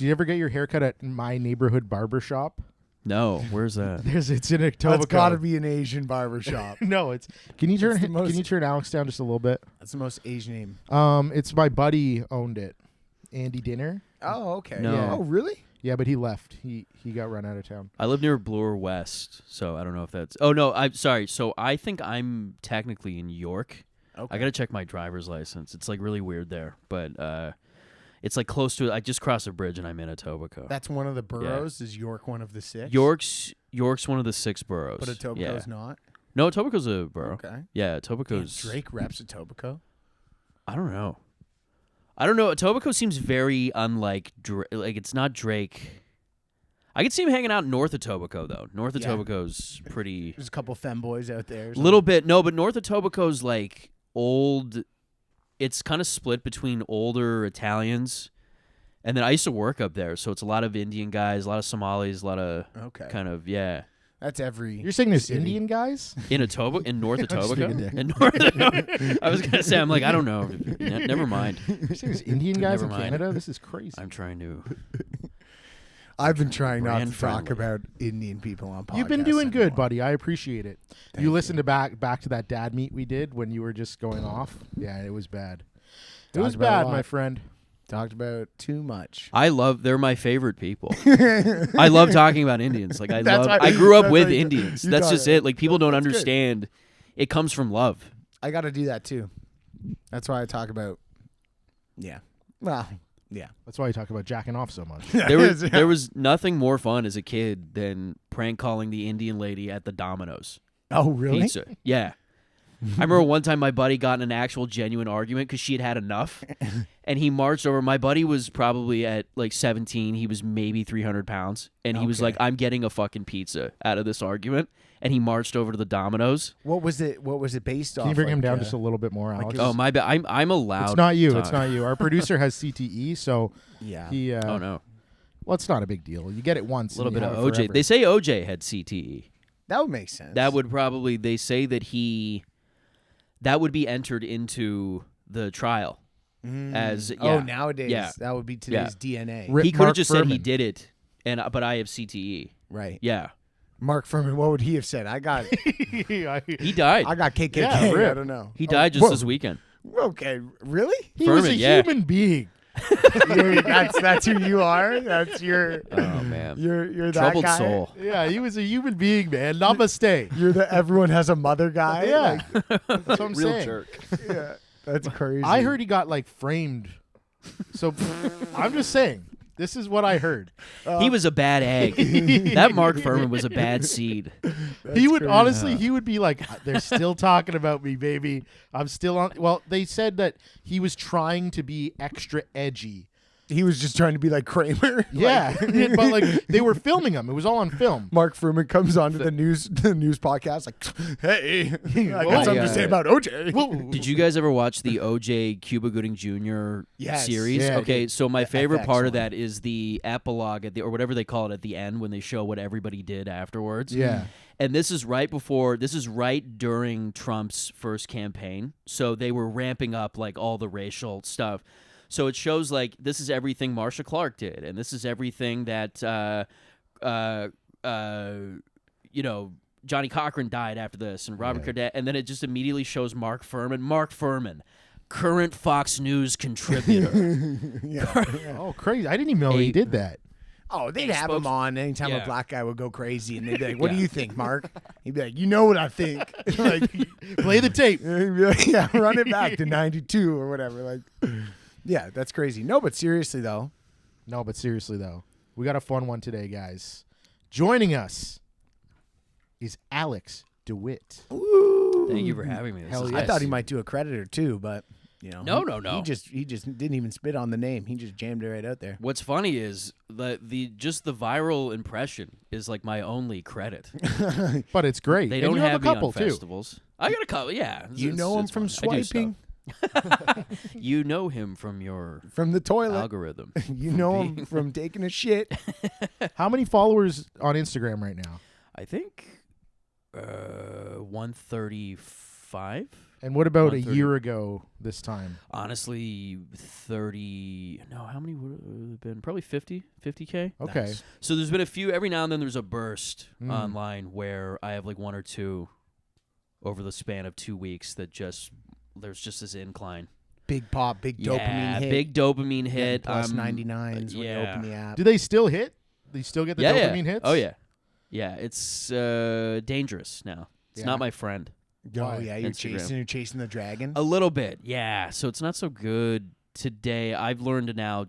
you ever get your haircut at my neighborhood barber shop? No, where's that? It's in Etobicoke. That's got to be an Asian barber shop. No, it's. Can you turn Alex down just a little bit? That's the most Asian name. It's my buddy owned it, Andy Dinner. Oh, okay. No. Yeah. Oh, really? Yeah, but he left. He got run out of town. I live near Bloor West, so I don't know if that's. Oh no, I'm sorry. So I think I'm technically in York. Okay. I gotta check my driver's license. It's like really weird there, but it's like close to. I just crossed a bridge and I'm in Etobicoke. That's one of the boroughs. Is York one of the 6? York's one of the 6 boroughs. But Etobicoke's not. No, Etobicoke's a borough. Okay. Yeah, Etobicoke's. Drake reps Etobicoke. I don't know. Etobicoke seems very unlike like it's not Drake. I could see him hanging out in North Etobicoke though. North Etobicoke's pretty. There's a couple femboys out there. Little bit, no, but North Etobicoke's like old. It's kind of split between older Italians, and then I used to work up there, so it's a lot of Indian guys, a lot of Somalis, a lot of kind of That's every. You're saying there's Indian guys in North Etobicoke. In North, I was gonna say, I'm like, I don't know. Never mind. You're saying there's Indian guys in Canada? This is crazy. I'm trying to. I've been trying not to talk about Indian people on podcasts. You've been doing anymore. good, buddy. I appreciate it. You listened to back to that dad meet we did when you were just going off? Yeah, it was bad. It was bad, my friend. Talked about too much. They're my favorite people. I love talking about Indians. Like I grew up with Indians. That's just it. Like people don't understand. Good. It comes from love. I got to do that too. That's why I talk about. Yeah. Well, yeah. That's why you talk about jacking off so much. There was nothing more fun as a kid than prank calling the Indian lady at the Domino's. Oh, really? Pizza. Yeah. I remember one time my buddy got in an actual genuine argument because she had enough, and he marched over. My buddy was probably at like 17. He was maybe 300 pounds, and he was like, "I'm getting a fucking pizza out of this argument." And he marched over to the Domino's. What was it based on? Can you bring him down just a little bit more, Alex? Oh, my bad. I'm allowed. It's not you. It's not you. Our producer has CTE, so yeah. He. Oh no. Well, it's not a big deal. You get it once. A little bit of OJ. Forever. They say OJ had CTE. That would make sense. That would probably. They say that that would be entered into the trial as. Yeah, oh, nowadays that would be today's DNA. He could have just said he did it, but I have CTE. Right. Yeah. Mark Furman, what would he have said? He died. I got KKK. Yeah, I don't know. He died just this weekend. Okay, really? He was a human being. That's who you are. That's your. Oh man, you're that troubled guy? soul. Yeah, he was a human being, man. Namaste. You're the everyone has a mother guy. Yeah, that's what I'm Real saying. jerk. Yeah, that's crazy. I heard he got like framed. So I'm just saying. This is what I heard. He was a bad egg. That Mark Furman was a bad seed. He would honestly, he would be like, "They're still talking about me, baby. I'm still on." Well, they said that he was trying to be extra edgy. He was just trying to be like Kramer. Yeah, but like they were filming him. It was all on film. Mark Furman comes onto the news podcast like, "Hey, I got something to say about OJ." Did you guys ever watch the OJ Cuba Gooding Jr. series? Yeah, okay, so my favorite part of one. that is the epilogue or whatever they call it at the end when they show what everybody did afterwards. Yeah. And this is right during Trump's first campaign. So they were ramping up like all the racial stuff. So it shows like this is everything Marsha Clark did, and this is everything that Johnny Cochran died after this, and Robert Cadet, and then it just immediately shows Mark Furman. Mark Furman, current Fox News contributor. Oh, crazy! I didn't even know he did that. Oh, they'd have him on anytime a black guy would go crazy, and they'd be like, "What do you think, Mark?" He'd be like, "You know what I think." Like, play the tape. He'd be like, yeah, run it back to '92 or whatever. Like. Yeah, that's crazy. No, but seriously, though. We got a fun one today, guys. Joining us is Alex Dewitt. Ooh. Thank you for having me. Hell yes. I thought he might do a credit or two, but, you know. No. He just didn't even spit on the name. He just jammed it right out there. What's funny is the viral impression is like my only credit. But it's great. They and don't you have a couple, me on festivals. I got a couple, yeah. You know him from swiping? You know him from the toilet algorithm. You know him from taking a shit. How many followers on Instagram right now? I think 135. And what about a 130. year ago this time? Honestly, 30. No, how many would it have been? Probably 50K. Okay. Nice. So there's been a few. Every now and then there's a burst online where I have like one or two over the span of 2 weeks that there's just this incline. Big pop, big dopamine hit. Big dopamine hit. Plus 99s when you yeah. open the app. Do they still hit? Do you still get the dopamine hits? Oh yeah, yeah. It's dangerous now. It's not my friend. Oh Why? yeah, Instagram. you're chasing the dragon. A little bit, yeah. So it's not so good today. I've learned now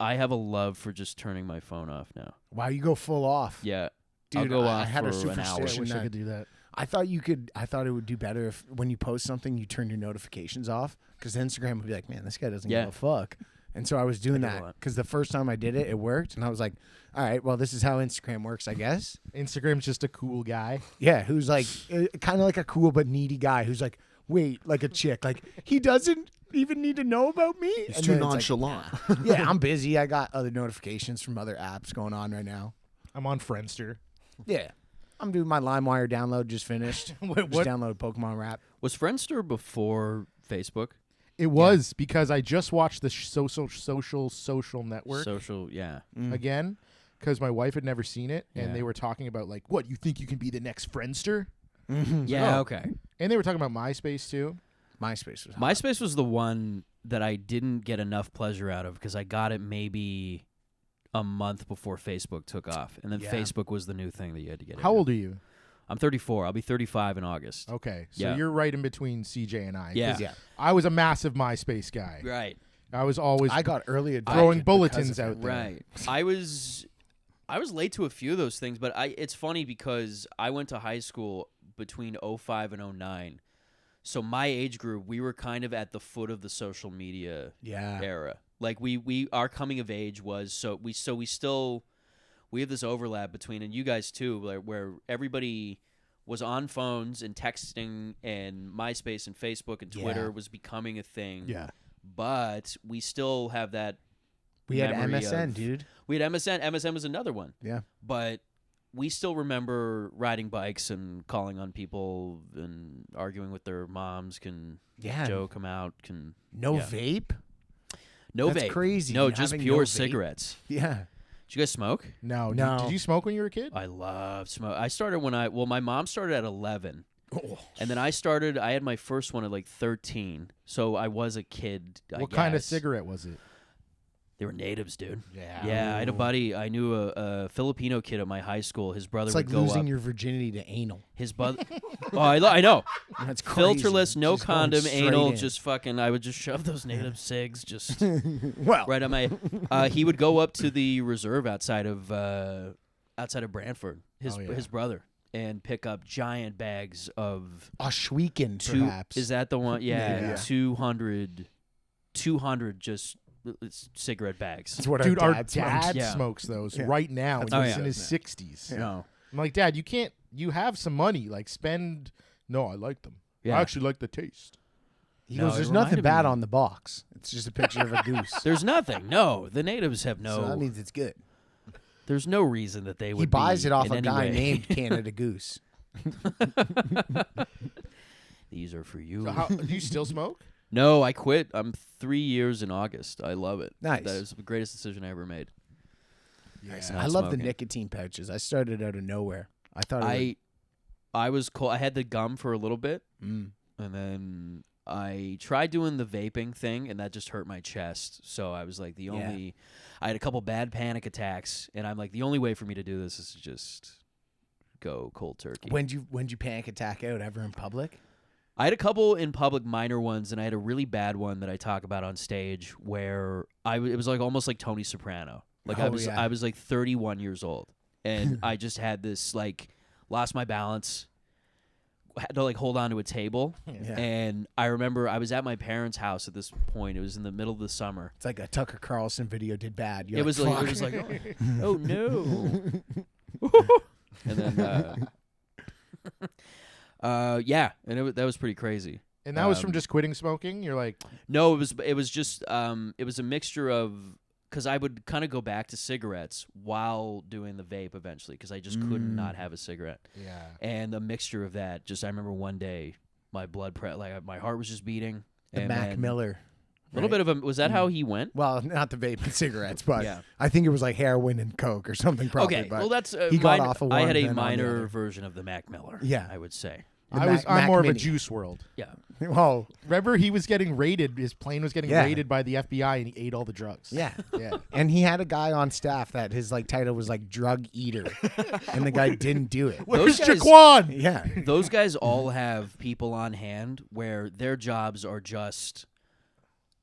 I have a love for just turning my phone off now. Wow, you go full off. Yeah, Dude, I'll go I off had a for an hour. I superstition. wish I could do that. I thought you could. I thought it would do better if when you post something, you turn your notifications off, because Instagram would be like, "Man, this guy doesn't give a fuck." And so I was doing that because the first time I did it, it worked, and I was like, "All right, well, this is how Instagram works, I guess." Instagram's just a cool guy. Yeah, who's like kind of like a cool but needy guy who's like, wait, like a chick, like he doesn't even need to know about me. It's And too then like, nonchalant. yeah, I'm busy. I got other notifications from other apps going on right now. I'm on Friendster. Yeah. I'm doing my LimeWire download, just finished. Wait, Just what? downloaded Pokemon Rap. Was Friendster before Facebook? It was because I just watched the social network Social, yeah. again because my wife had never seen it, and Yeah. they were talking about like, what, you think you can be the next Friendster? Yeah, Oh. okay. And they were talking about MySpace too. MySpace was hot. MySpace was the one that I didn't get enough pleasure out of because I got it maybe a month before Facebook took off, and then Yeah. Facebook was the new thing that you had to get. How into. old are you? I'm 34. I'll be 35 in August. Okay, so Yeah. you're right in between CJ and I. 'cause Yeah. Yeah. I was a massive MySpace guy. Right. I was always I got early adopted throwing because bulletins of it. out there. Right. I was late to a few of those things, but it's funny because I went to high school between 05 and 09. So my age group, we were kind of at the foot of the social media Yeah. era. Like we our coming of age was we have this overlap between, and you guys too, where everybody was on phones and texting, and MySpace and Facebook and Twitter Yeah. was becoming a thing. Yeah. But we still have that. We had memory MSN, of- dude. We had MSN. MSN was another one. Yeah. But we still remember riding bikes and calling on people and arguing with their moms. Can Yeah. Joe come out? Can No yeah. vape? No That's vape. crazy, No, just having pure no vape. cigarettes. Yeah. Did you guys smoke? No. No. Did you smoke when you were a kid? I loved smoke. I started my mom started at 11. And then I had my first one at like 13. So I was a kid. What kind of guess. cigarette was it? They were natives, dude. Yeah. Yeah, I had a buddy. I knew a Filipino kid at my high school. His brother It's would like go losing up. your virginity to anal. His brother. Oh, I know. That's crazy. Filterless, no Just going condom, straight anal. in. Just fucking. I would just shove those native cigs just well, right on my. He would go up to the reserve outside of Brantford. Oh, yeah. His brother, and pick up giant bags of Oshweekend, two. perhaps. Is that the one? Yeah, Yeah. 200 just cigarette bags. That's what Dude, our our dad dad smokes. Yeah. smokes those Yeah. right now, and That's he's what in he his does 60s. No. I'm like, Dad, you have some money. Like, spend. No, I like them. Yeah. I actually like the taste. He No, goes, it "There's nothing reminded bad me- on the box. It's just a picture of a goose." There's nothing. No, the natives have So that no. means it's good. There's no reason that they would. He buys be it off in a any guy way. named Canada Goose. These are for you. So do you still smoke? No, I quit. I'm 3 years in August. I love it. Nice. That is the greatest decision I ever made. Yeah. Not I love the smoking. nicotine pouches. I started out of nowhere. I thought it I was cool. I had the gum for a little bit, would, and then I tried doing the vaping thing, and that just hurt my chest. So I was like, I had a couple bad panic attacks, and I'm like, the only way for me to do this is to just go cold turkey. When'd you panic attack out? Ever in public? I had a couple in public, minor ones, and I had a really bad one that I talk about on stage where it was like almost like Tony Soprano. Like I was like 31 years old, and I just had this like lost my balance, had to like hold on to a table, Yeah. and I remember I was at my parents' house at this point. It was in the middle of the summer. It's like a Tucker Carlson video did bad. You're It was like, like "Fuck." oh no, and then yeah, and that was pretty crazy. And that was from just quitting smoking? You're like, No, it was just it was a mixture of because I would kind of go back to cigarettes while doing the vape eventually because I just could not have a cigarette. yeah. And a mixture of that. Just I remember one day my my heart was just beating. The and Mac then Miller. A little bit of was that how he went? Well, not the vape and cigarettes, but Yeah. I think it was like heroin and coke or something. Probably. Okay, But well that's he got off of one. I had a then on the minor other. version of the Mac Miller. Yeah. I would say. I'm Mac more of a Mini. Juice World. Yeah. Whoa. Remember, he was getting raided. His plane was getting Yeah. raided by the FBI, and he ate all the drugs. Yeah. Yeah. And he had a guy on staff that his like title was like drug eater, and the guy didn't do it. Where's guys- Jaquan? Yeah. Those guys all have people on hand where their jobs are just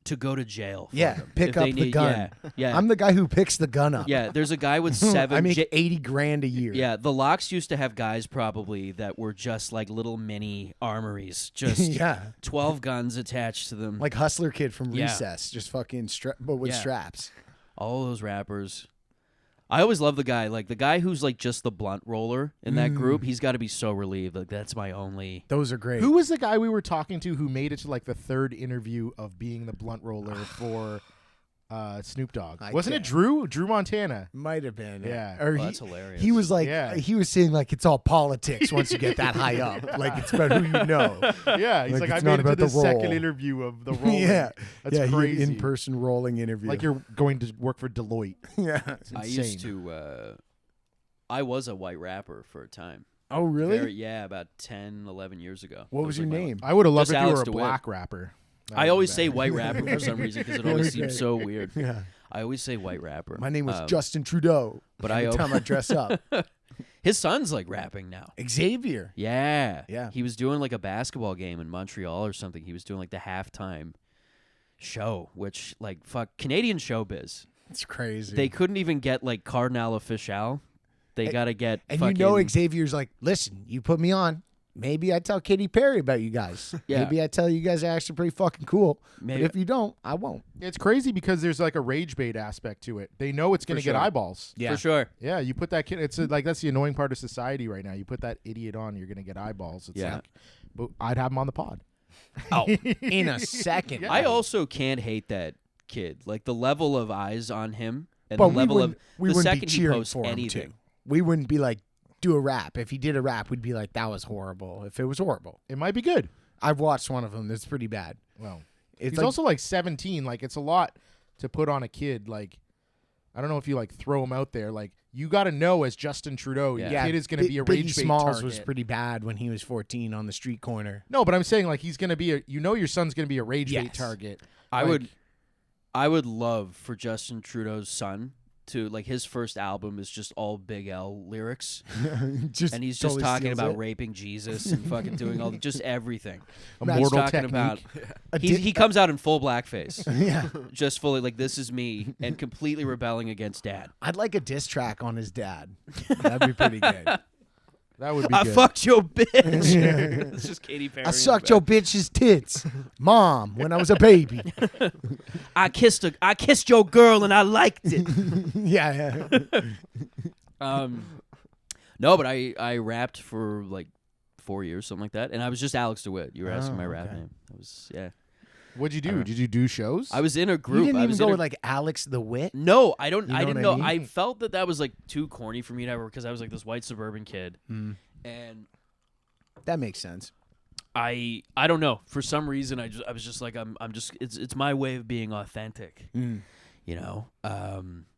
to go to jail. For Yeah, them pick if up they the need, gun. Yeah. I'm the guy who picks the gun up. Yeah, there's a guy with 7 I make $80,000 a year. Yeah, the locks used to have guys probably that were just like little mini armories, just Yeah. 12 guns attached to them. Like Hustler Kid from Yeah. Recess, just fucking but with Yeah. straps. All those rappers. I always love the guy who's like just the blunt roller in that group. He's got to be so relieved. Like that's my only. Those are great. Who was the guy we were talking to who made it to like the third interview of being the blunt roller for Snoop Dogg? Wasn't it Drew? Drew Montana. Might have been. Yeah. Or that's hilarious. He was like, Yeah. he was saying like it's all politics once you get that high up. Like it's about who you know. Yeah, he's Like, like I it's made not it to about the the role. second interview of the role. Yeah. That's yeah, crazy. in-person rolling interview. Like you're going to work for Deloitte. yeah. It's I insane. used to. I was a white rapper for a time. Oh, really? Yeah, about 10, 11 years ago. What That was like your my- name? I would have loved Just if you Alex were a DeWitt. black rapper. That I would always be say better. white rapper for some reason because it That always was seems great. so weird. Yeah. I always say white rapper. My name was Justin Trudeau. but every I- time I dress up. His son's like rapping now. Xavier. Yeah. Yeah. He was doing like a basketball game in Montreal or something. He was doing like the halftime show, which like fuck Canadian showbiz. It's crazy. They couldn't even get like Cardinal Official. They got to get and fucking, you know Xavier's like, listen, you put me on. Maybe I tell Katy Perry about you guys. Yeah. Maybe I tell you guys are actually pretty fucking cool. Maybe- But if you don't, I won't. It's crazy because there's like a rage bait aspect to it. They know it's going to get sure. eyeballs. Yeah. for sure. Yeah, you put that kid. It's like that's the annoying part of society right now. You put that idiot on, you're going to get eyeballs. It's Yeah. like, but I'd have him on the pod. Oh, In a second. Yeah. I also can't hate that kid. Like the level of eyes on him and But the level of we the wouldn't be second he cheering posts for him, anything. too. We wouldn't be like, do a rap. If he did a rap, we'd be like, that was horrible. If it was horrible. It might be good. I've watched one of them. It's pretty bad. Well, It's he's like, also like 17. Like it's a lot to put on a kid. Like I don't know if you like throw him out there. Like you got to know as Justin Trudeau, your Yeah. kid is going to be a Biggie rage bait Smalls target. was pretty bad when he was 14 on the street corner. No, but I'm saying like he's going to be a. You know, your son's going to be a rage bait Yes. target. I Like, would love for Justin Trudeau's son to like his first album is just all Big L lyrics, just and he's just totally talking steals about it. raping Jesus and fucking doing all just everything. a He's He's mortal talking technique. about A he comes out in full blackface, yeah. just fully like this is me and completely rebelling against dad. I'd like a diss track on his dad. That'd be pretty good. That would be I good. fucked your bitch. It's just Katy Perry. I in the sucked back. your bitch's tits, Mom, when I was a baby. I kissed your girl and I liked it. yeah. No, but I rapped for like 4 years, something like that, and I was just Alex DeWitt. You were asking Oh, my rap okay. name. I was What'd you do? don't- Did you do shows? I was in a You group. didn't I even was go in a- with like Alex the Wit. No, I don't. You I know didn't what I know. I mean? felt that was like too corny for me to ever because I was like this white suburban kid, Mm. and That makes sense. I don't know. For some reason, I was just like I'm just it's my way of being authentic, Mm. you know,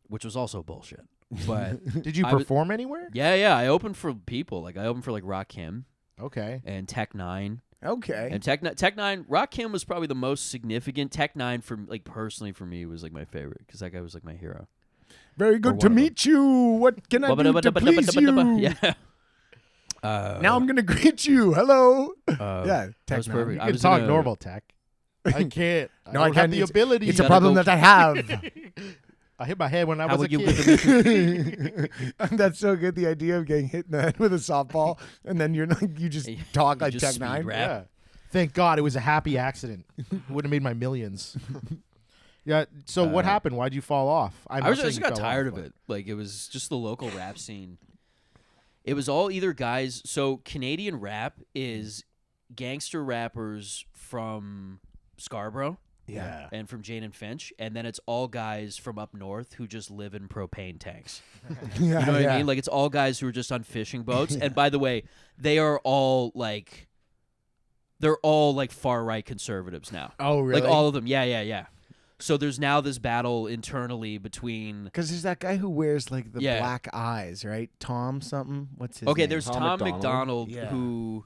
which was also bullshit. But Did you I was- perform anywhere? yeah, I opened for people. Like I opened for like Rakim Okay. and Tech Nine. Okay. And Tech Nine, Rakim was probably the most significant. Tech Nine, for like personally for me, was like my favorite because that guy was like my hero. Very Or good one to of them. meet you. What can I do to please you? Yeah. Now I'm gonna greet you. Hello. Yeah. that was Tech Nine. perfect. You I can was talk in a- normal tech. I can't. No, I I don't have can't. the It's- ability. It's a gotta problem go- that I have. I hit my head when I How was a would you kid. live That's so good. The idea of getting hit in the head with a softball, and then you're like, you just talk like just Tech speed Nine. rap. Yeah. Thank God it was a happy accident. Would have made my millions. Yeah. So what happened? Why'd you fall off? I just got tired of it. Like it was just the local rap scene. It was all either guys. So Canadian rap is gangster rappers from Scarborough Yeah. and from Jane and Finch, and then it's all guys from up north who just live in propane tanks. Yeah, You know what yeah. I mean? Like it's all guys who are just on fishing boats. And by the way, they are all like they're all like far right conservatives now. Oh, really? Like all of them. Yeah. So there's now this battle internally between. Because there's that guy who wears like the Yeah. black eyes, right? Tom something. What's his Okay, name? there's Tom Tom McDonald? McDonald Yeah. who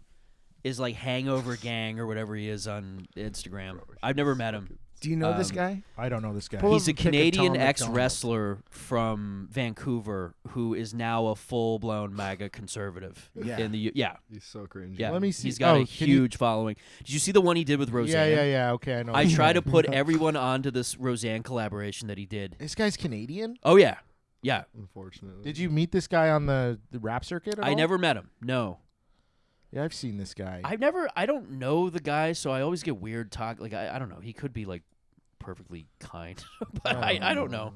is like Hangover Gang or whatever he is on Instagram. I've never met him. Do you know this guy? I don't know this guy. Pull He's a up a pic of Canadian Tom ex-wrestler from Vancouver who is now a full-blown MAGA conservative. Yeah. In the yeah. He's so cringy. Yeah, Let me see. He's got Oh, a can you- huge following. Did you see the one he did with Roseanne? Yeah. Okay, I know. I try to put everyone onto this Roseanne collaboration that he did. This guy's Canadian. Oh yeah, yeah. Unfortunately. Did you meet this guy on the rap circuit? At I all? never met him. No, Yeah, I've seen this guy. I don't know the guy, so I always get weird talk. Like I don't know. He could be like perfectly kind, but I don't know.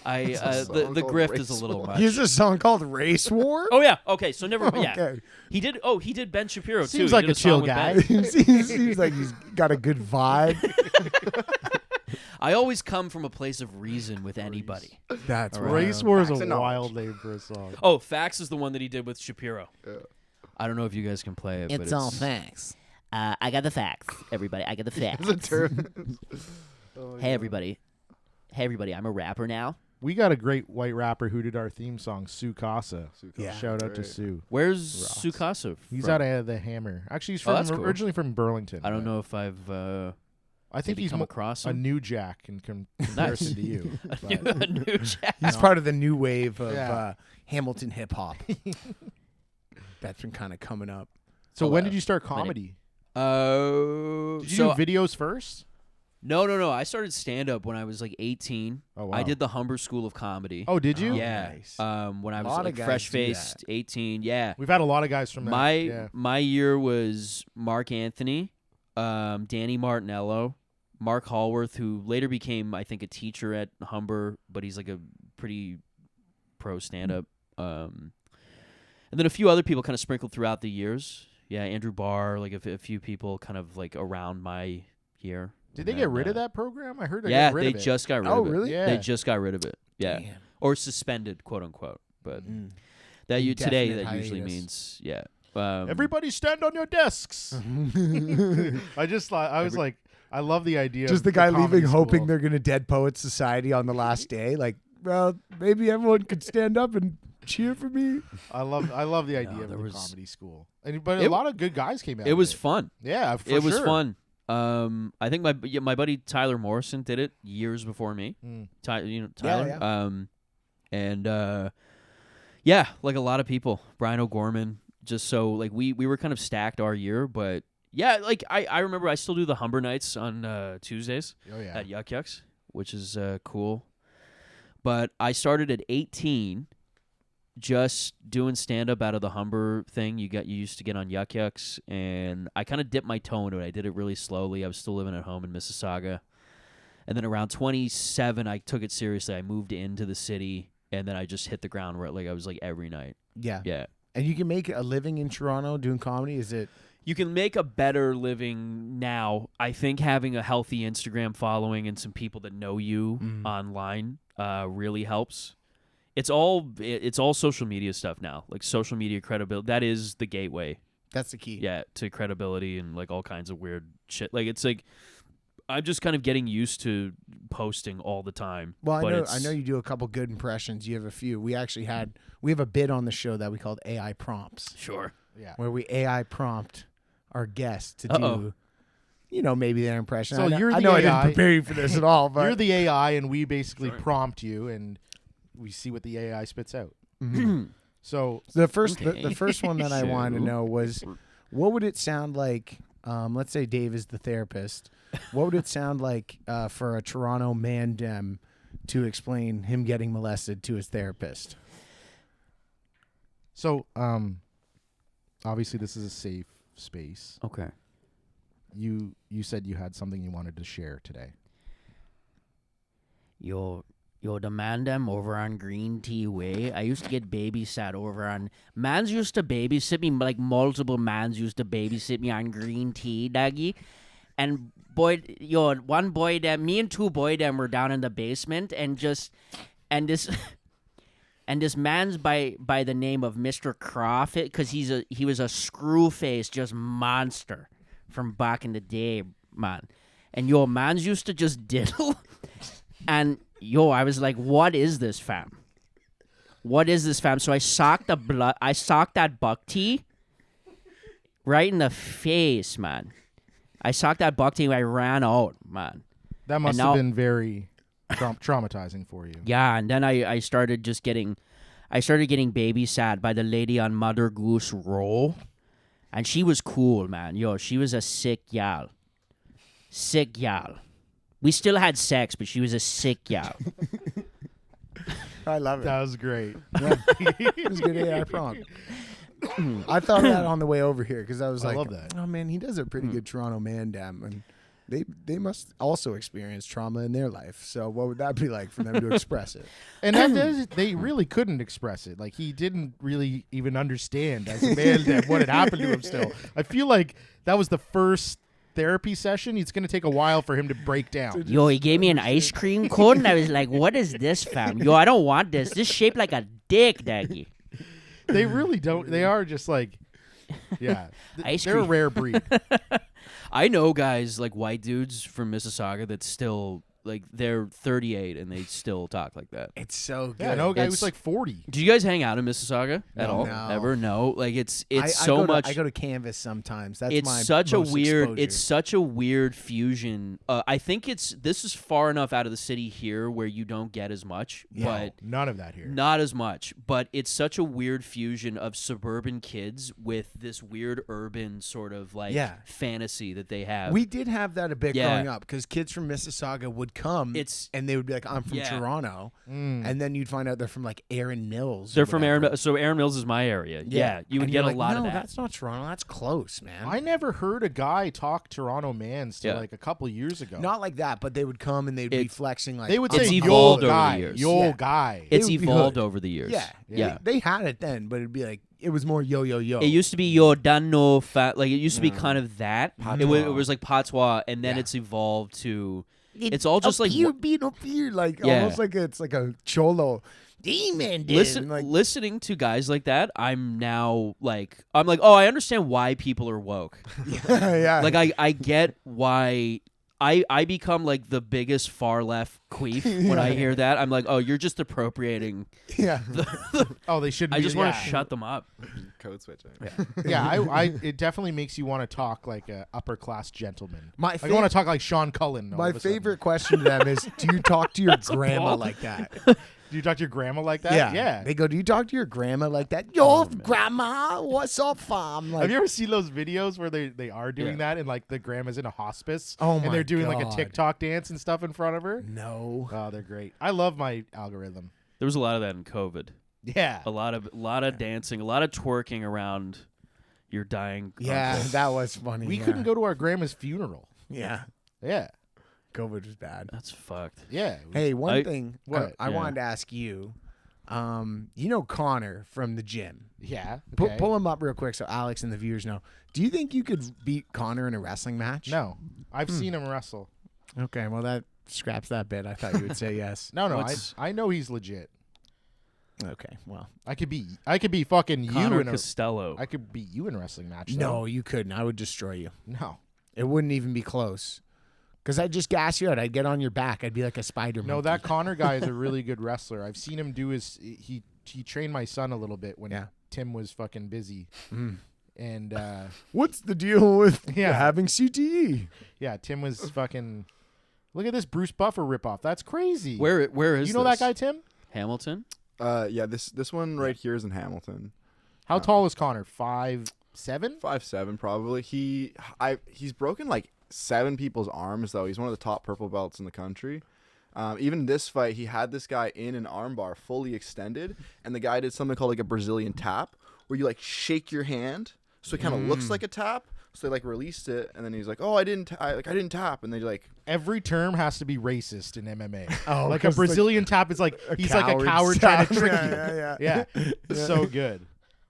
There's a The song the called grift Race is a little War. much. He has a song called Race War. Oh yeah. Okay. So never. Yeah. Okay. He did. Oh, he did Ben Shapiro too. Seems He like did a song chill with guy. Ben. Seems like he's got a good vibe. I always come from a place of reason with anybody. That's right. Race War is Facts a and knowledge. wild name for a song. Oh, Fax is the one that he did with Shapiro. Yeah. I don't know if you guys can play it. but It's all facts. I got the facts, everybody. I got the facts. It's a term. Oh, Hey, everybody. Hey, everybody. I'm a rapper now. We got a great white rapper who did our theme song, Sue Casa. Yeah. Shout out to Great. Sue. Where's Rocks. Sukasa? He's from? out of the Hammer. Actually, he's Oh, from that's cool. originally from Burlington. I don't but know if I've I think maybe he's come mo- across a him. new Jack in comparison to you. but- a new Jack. He's part of the new wave of Yeah. Hamilton hip hop. That's been kind of coming up. So Oh, when wow. did you start comedy? Did Did you do videos first? No. I started stand up when I was like 18. Oh, I wow. did the Humber School of Comedy. Oh, did you? Oh, yeah. nice. When I was Lot of like guys fresh do faced, 18. Yeah. We've had a lot of guys from that. My yeah. my year was Mark Anthony, Danny Martinello, Mark Hallworth, who later became, I think, a teacher at Humber, but he's like a pretty pro stand-up. And then a few other people kind of sprinkled throughout the years. Yeah, Andrew Barr, like a few people kind of like around my year. Did they And get then, rid of that program? I heard they Yeah, got rid they of it. just got rid Oh, of it. really? Yeah. They just got rid of it. Yeah. Damn. Or suspended, quote unquote. But Mm. that you today Indefinite that usually hiatus. means yeah. Everybody stand on your desks. I just thought I was like, I love the idea. Just of the guy comedy leaving, hoping school. they're gonna Dead Poets Society on the last day. Like, well, maybe everyone could stand up and cheer for me. I love the idea of there the was- comedy school, but a It- lot of good guys came out. it of was it. fun. Yeah, for It was sure. fun. I think my buddy Tyler Morrison did it years before me. Mm. Tyler. Yeah. And yeah, like a lot of people. Brian O'Gorman. Just so like we were kind of stacked our year, but yeah, like I remember I still do the Humber nights on Tuesdays Oh yeah. at Yuck Yucks, which is cool. But I started at 18, just doing stand up out of the Humber thing. You used to get on Yuck Yucks, and I kind of dipped my toe into it. I did it really slowly. I was still living at home in Mississauga, and then around 27, I took it seriously. I moved into the city, and then I just hit the ground where like I was like every night. Yeah. Yeah. And you can make a living in Toronto doing comedy. Is it? You can make a better living now. I think having a healthy Instagram following and some people that know you online really helps. It's all social media stuff now. Like social media credibility. That is the gateway. That's the key. Yeah, to credibility and like all kinds of weird shit. Like it's like I'm just kind of getting used to posting all the time. Well, but I know you do a couple good impressions. You have a few. We have a bit on the show that we called AI prompts, Sure. Yeah. where we AI prompt our guests to Uh-oh. do, maybe their impression. So I know, you're I the know I didn't AI. prepare you for this at all, but You're the AI, and we basically Sorry. prompt you, and we see what the AI spits out. Mhm. So the first Okay. the first one that I wanted to So- know was, what would it sound like? Let's say Dave is the therapist. What would it sound like for a Toronto mandem to explain him getting molested to his therapist? So, obviously, this is a safe space. Okay. You said you had something you wanted to share today. Yo, the mandem over on Green Tea Way. I used to get babysat over on. Mans used to babysit me, like multiple mans used to babysit me on Green Tea, Dougie. And one Boydem, me and two Boydem were down in the basement, and this man's by the name of Mr. Crawford, because he was a screw face, just monster. from back in the day, man. And yo, mans used to just diddle. And yo, I was like, what is this, fam? What is this, fam? So I socked that buck tea right in the face, man. I socked that buck tea and I ran out, man. That must have been very traumatizing for you. Yeah, and then I started getting babysat by the lady on Mother Goose Row. And she was cool, man. Yo, she was a sick gal. Sick gal. We still had sex, but she was a sick gal. I love it. That was great. Yeah. It was a good AI prompt. I thought of that on the way over here because I was I like, love that. oh man, he does a pretty good Toronto mandem, and they must also experience trauma in their life. So what would that be like for them to express it? And they really couldn't express it. Like, he didn't really even understand as a man what had happened to him still. I feel like that was the first therapy session. It's going to take a while for him to break down. Yo, he gave me an ice cream cone, and I was like, what is this, fam? Yo, I don't want this. This is shaped like a dick, Daggy. They really don't. They are just like, yeah. Ice They're a cream. rare breed. I know guys like white dudes from Mississauga that still like they're 38 and they still talk like that. It's so good. Yeah, no guy It's- was like 40. Do you guys hang out in Mississauga at all? No. Ever? No. Like it's I so go to- much. I go to Canvas sometimes. That's It's my such a most weird. exposure. It's such a weird fusion. I think this is far enough out of the city here where you don't get as much, but None of that here. not as much. But it's such a weird fusion of suburban kids with this weird urban sort of like Yeah. fantasy that they have. We did have that a bit Yeah. growing up because kids from Mississauga would come and they would be like, I'm from Yeah. Toronto. And then you'd find out they're from like Erin Mills. They're or from whatever. Aaron. So Aaron Mills is my area. Yeah, you would And get you're a like, lot no, of that. that's not Toronto. That's close, man. I never heard a guy talk Toronto mans till Yeah. like a couple years ago. Not like that, but they would come and they'd be It- flexing like They would It's say, evolved yo over the guy, years. yo Yeah. guy. It's it would be evolved hood. over the years. Yeah. They had it then, but it'd be like it was more yo yo yo. It used to be yo dano fat. Like it used to be kind of that. It was like patois, and then Yeah. it's evolved to. It's all just like being up here, like Yeah. almost like it's like a cholo demon. listening to guys like that. I'm like, oh, I understand why people are woke. yeah. Like I get why. I become like the biggest far left queef when I hear that. I'm like, oh, you're just appropriating. yeah. Oh, they should. I just want to yeah. shut them up. Code switching. Yeah, it definitely makes you want to talk like a upper class gentleman. My I want to talk like Sean Cullen. all My of a sudden. favorite question to them is, do you talk to your grandma like that? Do you talk to your grandma like that? Yeah. They go, do you talk to your grandma like that? Yo, grandma, what's up, fam? Like, Have you ever seen those videos where they are doing that and like the grandma's in a hospice Oh and my they're doing like a God. TikTok dance and stuff in front of her? no. Oh, they're great. I love my algorithm. There was a lot of that in COVID. Yeah. A lot of dancing, a lot of twerking around your dying. Yeah, uncle. that was funny. We yeah. couldn't go to our grandma's funeral. Yeah, Yeah. COVID was bad. That's fucked. Yeah. Hey, one I- thing What? I Yeah. wanted to ask you. You know Connor from the gym. Yeah. Pull, Okay. pull him up real quick so Alex and the viewers know. Do you think you could beat Connor in a wrestling match? No. I've seen him wrestle. Okay, well that scraps that bit. I thought you would say yes. No, What's- I know he's legit. Okay, well. I could be fucking Connor you in a Costello. I could beat you in a wrestling match. No, though. you couldn't. I would destroy you. No. It wouldn't even be close. Because I'd just gas you out. I'd get on your back. I'd be like a spider No, monkey. that Connor guy is a really good wrestler. I've seen him do he trained my son a little bit when Yeah. Tim was fucking busy. Mm. And What's the deal with Yeah. having CTE? yeah, Tim was fucking look at this Bruce Buffer ripoff. That's crazy. Where is you know this? that guy, Tim? Hamilton? Yeah, this one right here is in Hamilton. How tall is Connor? 5'7"? 5'7" probably. He's broken like 7 people's arms though. He's one of the top purple belts in the country. Even this fight, he had this guy in an armbar fully extended, and the guy did something called like a Brazilian tap, where you like shake your hand, so it kind of looks like a tap. So they like released it, and then he's like, "Oh, I didn't tap," and they like. Every term has to be racist in MMA. Oh, like a 'cause, Brazilian tap is like he's like a coward coward trying to tap. trick Yeah, you. yeah. Yeah. So good.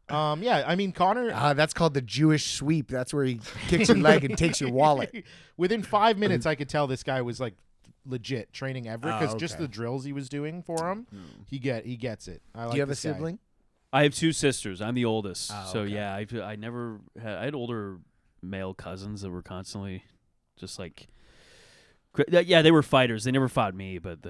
Yeah, I mean Connor That's called the Jewish sweep. That's where he kicks your leg and takes your wallet. Within 5 minutes I could tell this guy was like legit training Everett because just okay. the drills he was doing for him, he gets it. I like Do you have a this guy. sibling? I have 2 sisters. I'm the oldest. Oh, So okay. yeah, I never had. I had older male cousins that were constantly just like. Yeah, they were fighters. They never fought me, but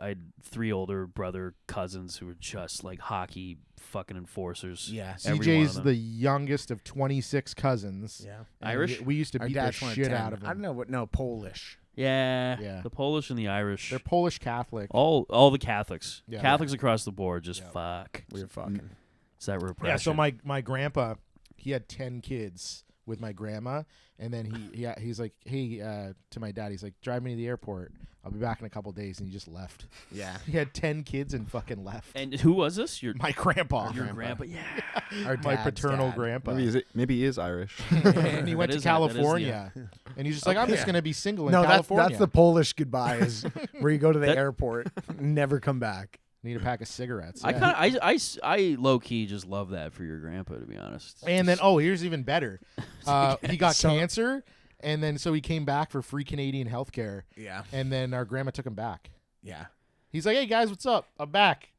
I had 3 older brother cousins who were just like hockey fucking enforcers. Yeah. CJ's the youngest of 26 cousins. Yeah. And Irish? We used to Our beat the dad's one of shit 10. out of them. I don't know what. No, Polish. Yeah, the Polish and the Irish. They're Polish Catholic. All the Catholics. Yeah. Catholics across the board just Yeah. fuck. We're fucking. Is that repression? Yeah, so my grandpa, he had 10 kids with my grandma, and then he's like, hey, to my dad, he's like, drive me to the airport. I'll be back in a couple days, and he just left. Yeah. He had 10 kids and fucking left. And who was this? My grandpa. Your grandpa. Yeah. Our My dad's paternal dad. grandpa. Maybe he is Irish. And he went That to is- California. And he's just like, I'm just going to be single in No, California. that's the Polish goodbye is where you go to the That- airport, never come back. Need a pack of cigarettes. I Yeah. I low key just love that for your grandpa, to be honest. And then, here's even better. He got cancer, and then so he came back for free Canadian health care. Yeah. And then our grandma took him back. Yeah. He's like, hey, guys, what's up? I'm back.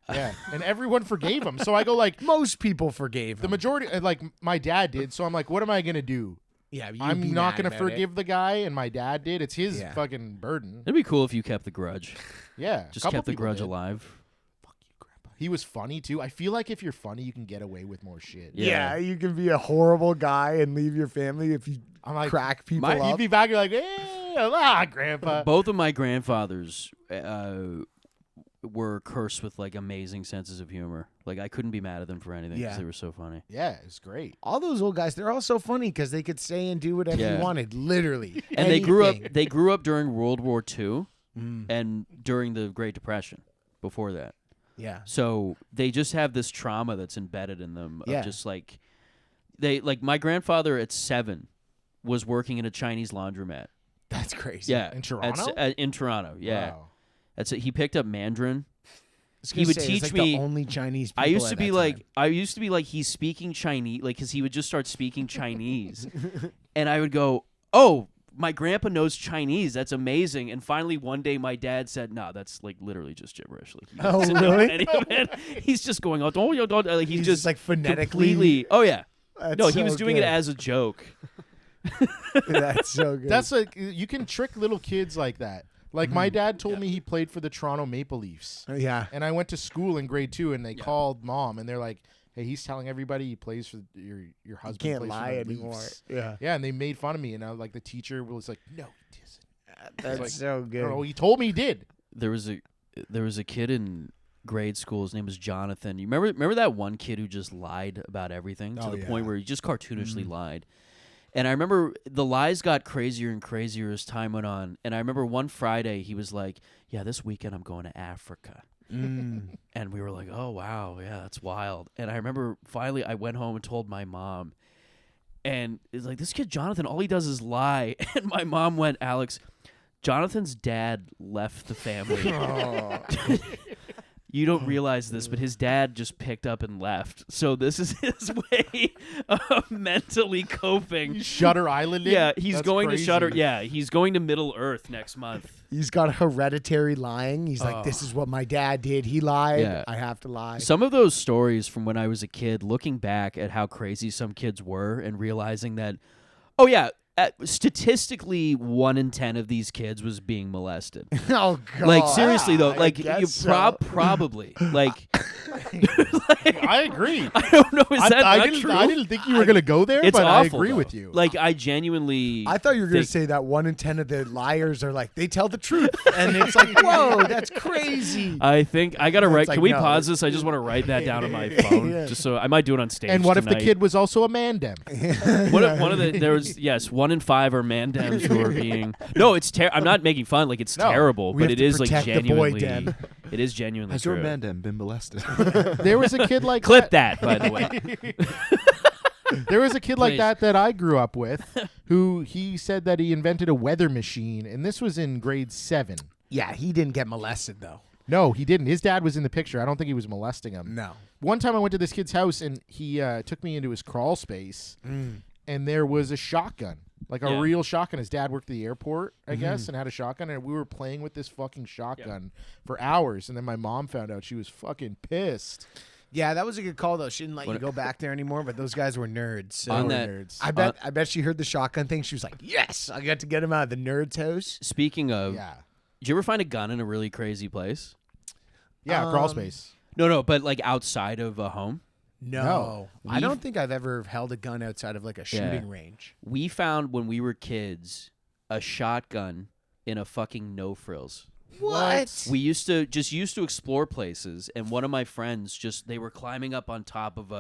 Yeah. And everyone forgave him. So I go like, Most people forgave the him. majority, like my dad did. So I'm like, what am I going to do? Yeah. you'd I'm be not mad going to about it. forgive the guy, and my dad did. It's his Yeah. fucking burden. It'd be cool if you kept the grudge. Yeah. Just couple kept the people grudge did. alive. He was funny, too. I feel like if you're funny, you can get away with more shit. Yeah. Yeah, you can be a horrible guy and leave your family if you I'm like, crack people You'd up. be back, you're like, hey, grandpa. Both of my grandfathers were cursed with like amazing senses of humor. Like I couldn't be mad at them for anything because Yeah. they were so funny. Yeah, it's great. All those old guys, they're all so funny because they could say and do whatever Yeah. you wanted, literally. And they grew up. Anything. They grew up during World War II Mm, and during the Great Depression. Before that, yeah. so they just have this trauma that's embedded in them. Of Yeah. just like my grandfather at 7 was working in a Chinese laundromat. That's crazy. Yeah, In Toronto? in Toronto, yeah. Wow. That's it. He picked up Mandarin. I was He gonna would say, it's teach like me- the only Chinese people I used at to be that like, time. he's speaking Chinese, like, because he would just start speaking Chinese, and I would go, oh, my grandpa knows Chinese. That's amazing. And finally, one day, my dad said, no, that's like literally just gibberish. Like, he Oh, doesn't know really? any of it. He's just going, oh, like, he's He's just like phonetically. completely. Oh yeah, That's no, he so was doing it good. as a joke. That's so good. That's like, you can trick little kids like that. Like my dad told me he played for the Toronto Maple Leafs. Yeah. And I went to school in grade 2, and they called mom, and they're like, hey, he's telling everybody he plays for your husband. Can't plays for lie the anymore. Leafs. Yeah. Yeah, and they made fun of me, and I was like, the teacher was like, no, he doesn't. That's like, so I good. don't know, he told me he did. There was a kid in grade school. His name was Jonathan. You remember that one kid who just lied about everything to Oh, the yeah. point where he just cartoonishly lied. And I remember the lies got crazier and crazier as time went on. And I remember one Friday he was like, yeah, this weekend I'm going to Africa. Mm. And we were like, oh, wow, yeah, that's wild. And I remember finally I went home and told my mom. And it's like, this kid Jonathan, all he does is lie. And my mom went, Alex, Jonathan's dad left the family. You don't realize this, but his dad just picked up and left. So this is his way of mentally coping. Shutter Island. Yeah, he's That's going crazy. to Shutter. Yeah, he's going to Middle Earth next month. He's got hereditary lying. He's like, this is what my dad did. He lied. Yeah. I have to lie. Some of those stories from when I was a kid, looking back at how crazy some kids were and realizing that, oh yeah, statistically 1 in 10 of these kids was being molested. Oh God. Like seriously though, I like guess you so. probably like I agree. I don't know, is that I not didn't, true? I didn't think you were going to go there, It's but I awful, agree though. with you. Like I genuinely I thought you were going to think- say that 1 in 10 of the liars are like, they tell the truth. And it's like, whoa, that's crazy. I think I gotta write. like, Can we no. pause this? I just want to write that down on my phone, Yeah. just so I might do it on stage. and what if the tonight. kid was also a mandem? One of the there was 1 in 5 are mandems who are being. No, it's I'm not making fun. Like it's No, terrible, we but have it to is like protect the genuinely. Boydem. It is genuinely Has true. your mandem been molested? There was a kid like Clip that, by the way. There was a kid like Please. that I grew up with who he said that he invented a weather machine, and this was in grade 7. Yeah, he didn't get molested, though. No, he didn't. His dad was in the picture. I don't think he was molesting him. No. One time I went to this kid's house, and he took me into his crawl space, and there was a shotgun. Like a Yeah. real shotgun. His dad worked at the airport, I guess, and had a shotgun, and we were playing with this fucking shotgun for hours, and then my mom found out. She was fucking pissed. Yeah, that was a good call though. She didn't let you What- go back there anymore, but those guys were nerds. So On that- nerds. I bet she heard the shotgun thing. She was like, "Yes, I got to get him out of the nerds' house." Speaking of, Yeah. did you ever find a gun in a really crazy place? Yeah, crawl space. No, but like outside of a home. No, I We've- don't think I've ever held a gun outside of like a shooting range. We found when we were kids a shotgun in a fucking no frills. What? We used to explore places, and one of my friends they were climbing up on top of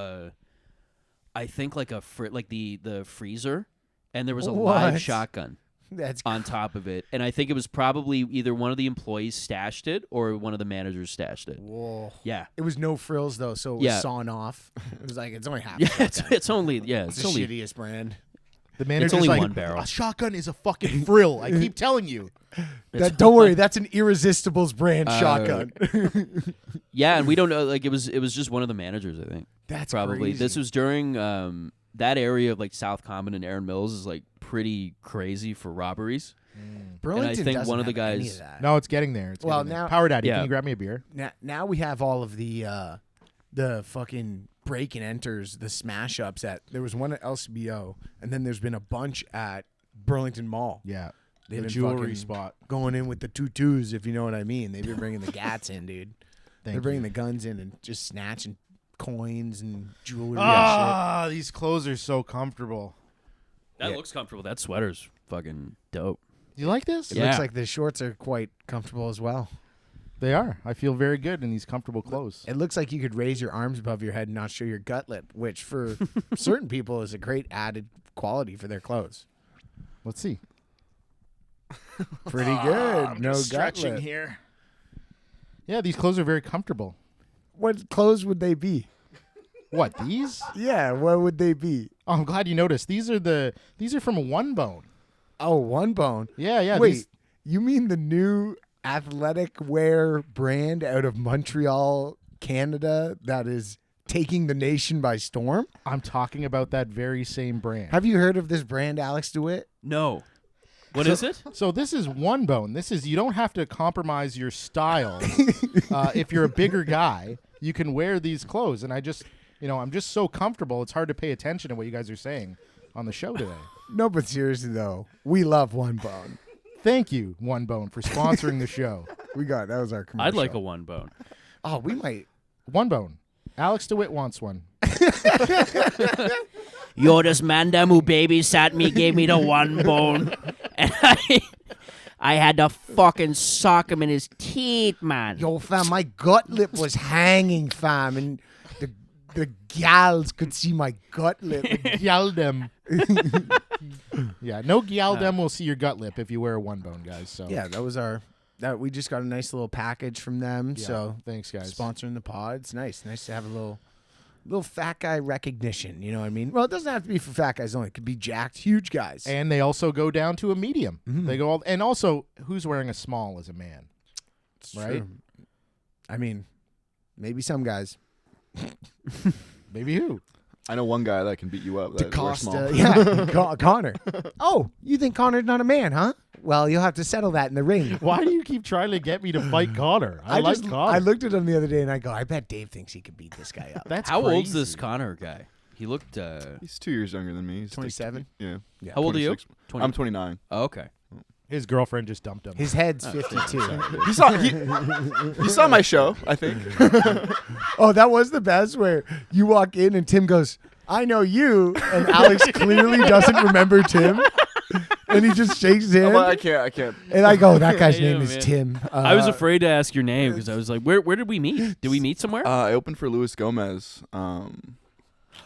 I think like the freezer, and there was a live What? shotgun That's on top of it, and I think it was probably either one of the employees stashed it or one of the managers stashed it. whoa. Yeah, It was no frills though, so it was Yeah. sawn off. It was like it's only half. yeah, a it's shotgun. it's the only shittiest brand. The manager's only like, one barrel. a shotgun is a fucking frill. I keep telling you. Don't worry, that's an Irresistibles brand shotgun. yeah, and we don't know. Like it was just one of the managers, I think. That's Probably crazy. this was during that area of like South Common and Erin Mills is like pretty crazy for robberies. Burlington think doesn't one of the have any guys- of that. No, it's getting there. It's Well, getting there. now- Power Daddy, Yeah. can you grab me a beer? Now we have all of the fucking break and enters, the smash ups at. There was one at LCBO, and then there's been a bunch at Burlington Mall. Yeah. They've The been jewelry fucking spot. going in with the tutus, if you know what I mean. They've been bringing the gats in, dude. They're bringing the guns in and just snatching coins and jewelry. Ah, these clothes are so comfortable. That looks comfortable. That sweater's fucking dope. You like this? It Yeah. looks like the shorts are quite comfortable as well. They are. I feel very good in these comfortable clothes. It looks like you could raise your arms above your head and not show your gut lip, which for certain people is a great added quality for their clothes. Let's see. Pretty good. No gut lip. here. Yeah, these clothes are very comfortable. What clothes would they be? What, these? Yeah, what would they be? Oh, I'm glad you noticed. These are from One Bone. Oh, One Bone. Yeah. Wait, these- you mean the new athletic wear brand out of Montreal, Canada that is taking the nation by storm? I'm talking about that very same brand. Have you heard of this brand, Alex DeWitt? No. What is it? So this is One Bone. You don't have to compromise your style. If you're a bigger guy, you can wear these clothes. And I'm just so comfortable. It's hard to pay attention to what you guys are saying on the show today. No, but seriously though, we love One Bone. Thank you, One Bone, for sponsoring the show. That was our commercial. I'd like a one bone. Oh, we might. One Bone. Alex DeWitt wants one. Yo, this mandem who babysat me gave me the one bone. And I had to fucking sock him in his teeth, man. Yo, fam, my gut lip was hanging, fam, and the gals could see my gut lip. Gyaldem. Yeah, no Gyaldem will see your gut lip if you wear a One Bone, guys. So Yeah, that was we just got a nice little package from them. Yeah, So thanks, guys. sponsoring the pod. It's nice to have a little fat guy recognition. You know what I mean? Well, it doesn't have to be for fat guys only. It could be jacked, huge guys. And they also go down to a medium. Mm-hmm. They go and also, who's wearing a small as a man? It's right? true. I mean, maybe some guys. Maybe who? I know one guy that can beat you up. That wears small. DaCosta, yeah, Connor. Oh, you think Connor's not a man, huh? Well, you'll have to settle that in the ring. Why do you keep trying to get me to fight Connor? I like Connor. I looked at him the other day and I go, I bet Dave thinks he could beat this guy up. That's How old's crazy. this Connor guy? He looked. He's 2 years younger than me. He's 27? Yeah. How old are you? 26. I'm 29. Oh, okay. His girlfriend just dumped him. His head's 52. He saw my show, I think. Oh, that was the best where you walk in and Tim goes, I know you. And Alex clearly doesn't remember Tim. And he just shakes his hand. I can't. And I go, that guy's Yeah, name is man. Tim. I was afraid to ask your name because I was like, where did we meet? Did we meet somewhere? I opened for Luis Gomez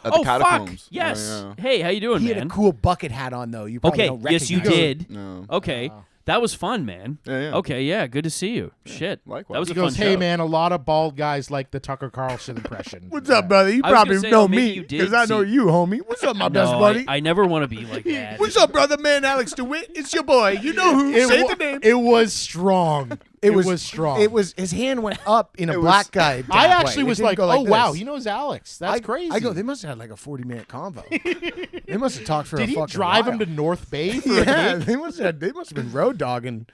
at oh, the Catacombs. fuck. Yes. Yeah. Hey, how you doing, He had man? a cool bucket hat on, though. You probably Okay, don't yes, you recognize him. did. No. Okay. That was fun, man. Yeah. Okay, yeah, good to see you. Shit. likewise. That was He a goes, fun hey, show. man, a lot of bald guys like the Tucker Carlson impression. What's up, brother? You I was probably gonna say, know maybe me you did because I know see- you, homie. What's up, my best No, buddy? I never want to be like that. What's up, brother, man? Alex DeWitt. It's your boy. You know who? Say the name. It was strong. It was strong. It was his hand went up in a It was- black guy. I tap actually way. It was didn't like, go oh, wow, this. he knows Alex. That's crazy. I go, they must have had like a 40-minute convo. They must have talked for Did a he fucking drive while. him to North Bay for a Yeah, gig? they must have been road dogging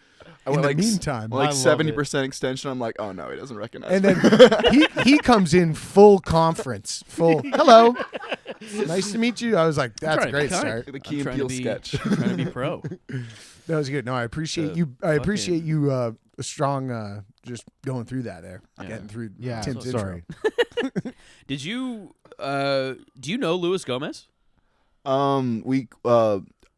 I in went the like meantime. like I love 70% extension. I'm like, oh no, he doesn't recognize And me. then he comes in full conference, full hello, nice to meet you. I was like, that's a trying to great be kind. start. The Key I'm and trying to Peele be sketch. trying to be pro. That was good. No, I appreciate The you. I appreciate fucking- you. A strong, just going through that there, Yeah. getting through. Yeah, Tim's sorry. Did you do you know Luis Gomez?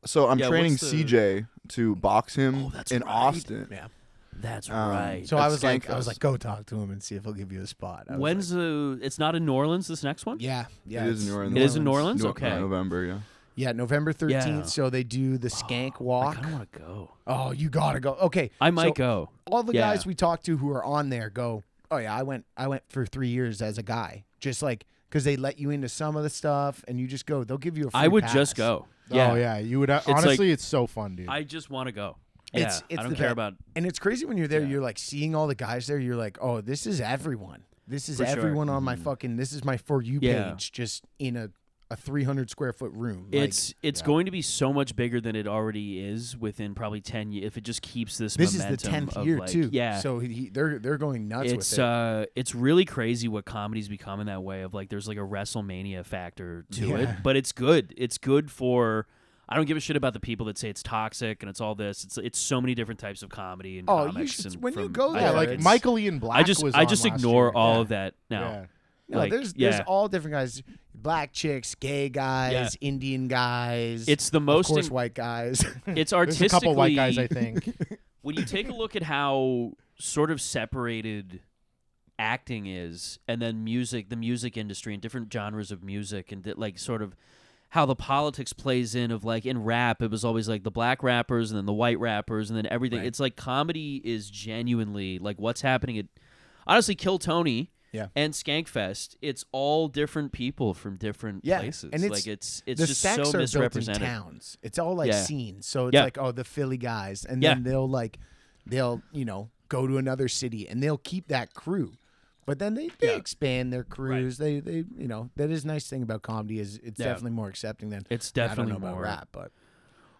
So I'm Yeah, training what's the- CJ to box him Oh, that's in right. Austin. Yeah. That's right. So At I was Skankfest. like, go talk to him and see if he'll give you a spot. I was When's like, it's not in New Orleans, this next one? yeah, It is in New Orleans. It is in New Orleans? No- Okay. November, yeah. Yeah, November 13th. Yeah. So they do the Skank I Walk. kind of want to go. Oh, you gotta go. Okay, I might so go. all the Yeah. guys we talked to who are on there go, oh yeah, I went for 3 years as a guy, just like because they let you into some of the stuff and you just go. They'll give you a free I would pass. just go. Yeah. Oh yeah, you would. like- Honestly, it's so fun, dude. I just want to go. It's I don't the care best. about. And it's crazy when you're there. Yeah. You're like seeing all the guys there. You're like, oh, this is everyone. This is For sure. everyone on my fucking. This is my For You Yeah. page, just in a 300 square foot room. It's yeah. going to be so much bigger than it already is within probably 10 years if it just keeps this. This is momentum the 10th of, year like, too. Yeah. So they're going nuts It's with it. it's really crazy what comedy's becoming that way of like there's like a WrestleMania factor to it, Yeah. but it's good. It's good for. I don't give a shit about the people that say it's toxic and it's all this. It's so many different types of comedy and Oh, you comics. should- and when you from- go I- yeah, there, like it's- Michael Ian Black. I just was I on just last ignore year. all Yeah. of that now. Yeah. No, like, there's yeah. all different guys, black chicks, gay guys, Yeah. Indian guys. It's the of most. course white guys. It's There's artistically. a couple white guys, I think. When you take a look at how sort of separated acting is, and then music, the music industry, and different genres of music, and like sort of how the politics plays in of like in rap, it was always like the black rappers and then the white rappers and then everything. Right. It's like comedy is genuinely like what's happening at honestly Kill Tony Yeah. and Skankfest. It's all different people from different Yeah, places. and like it's the just stacks so are built in misrepresented. towns. It's all like Yeah. scenes. So it's Yeah. like, oh, the Philly guys, and Yeah. then they'll go to another city and they'll keep that crew. But then they Yeah. expand their crews. They that is a nice thing about comedy is it's Yeah. definitely more accepting than It's I definitely don't know more about rap, but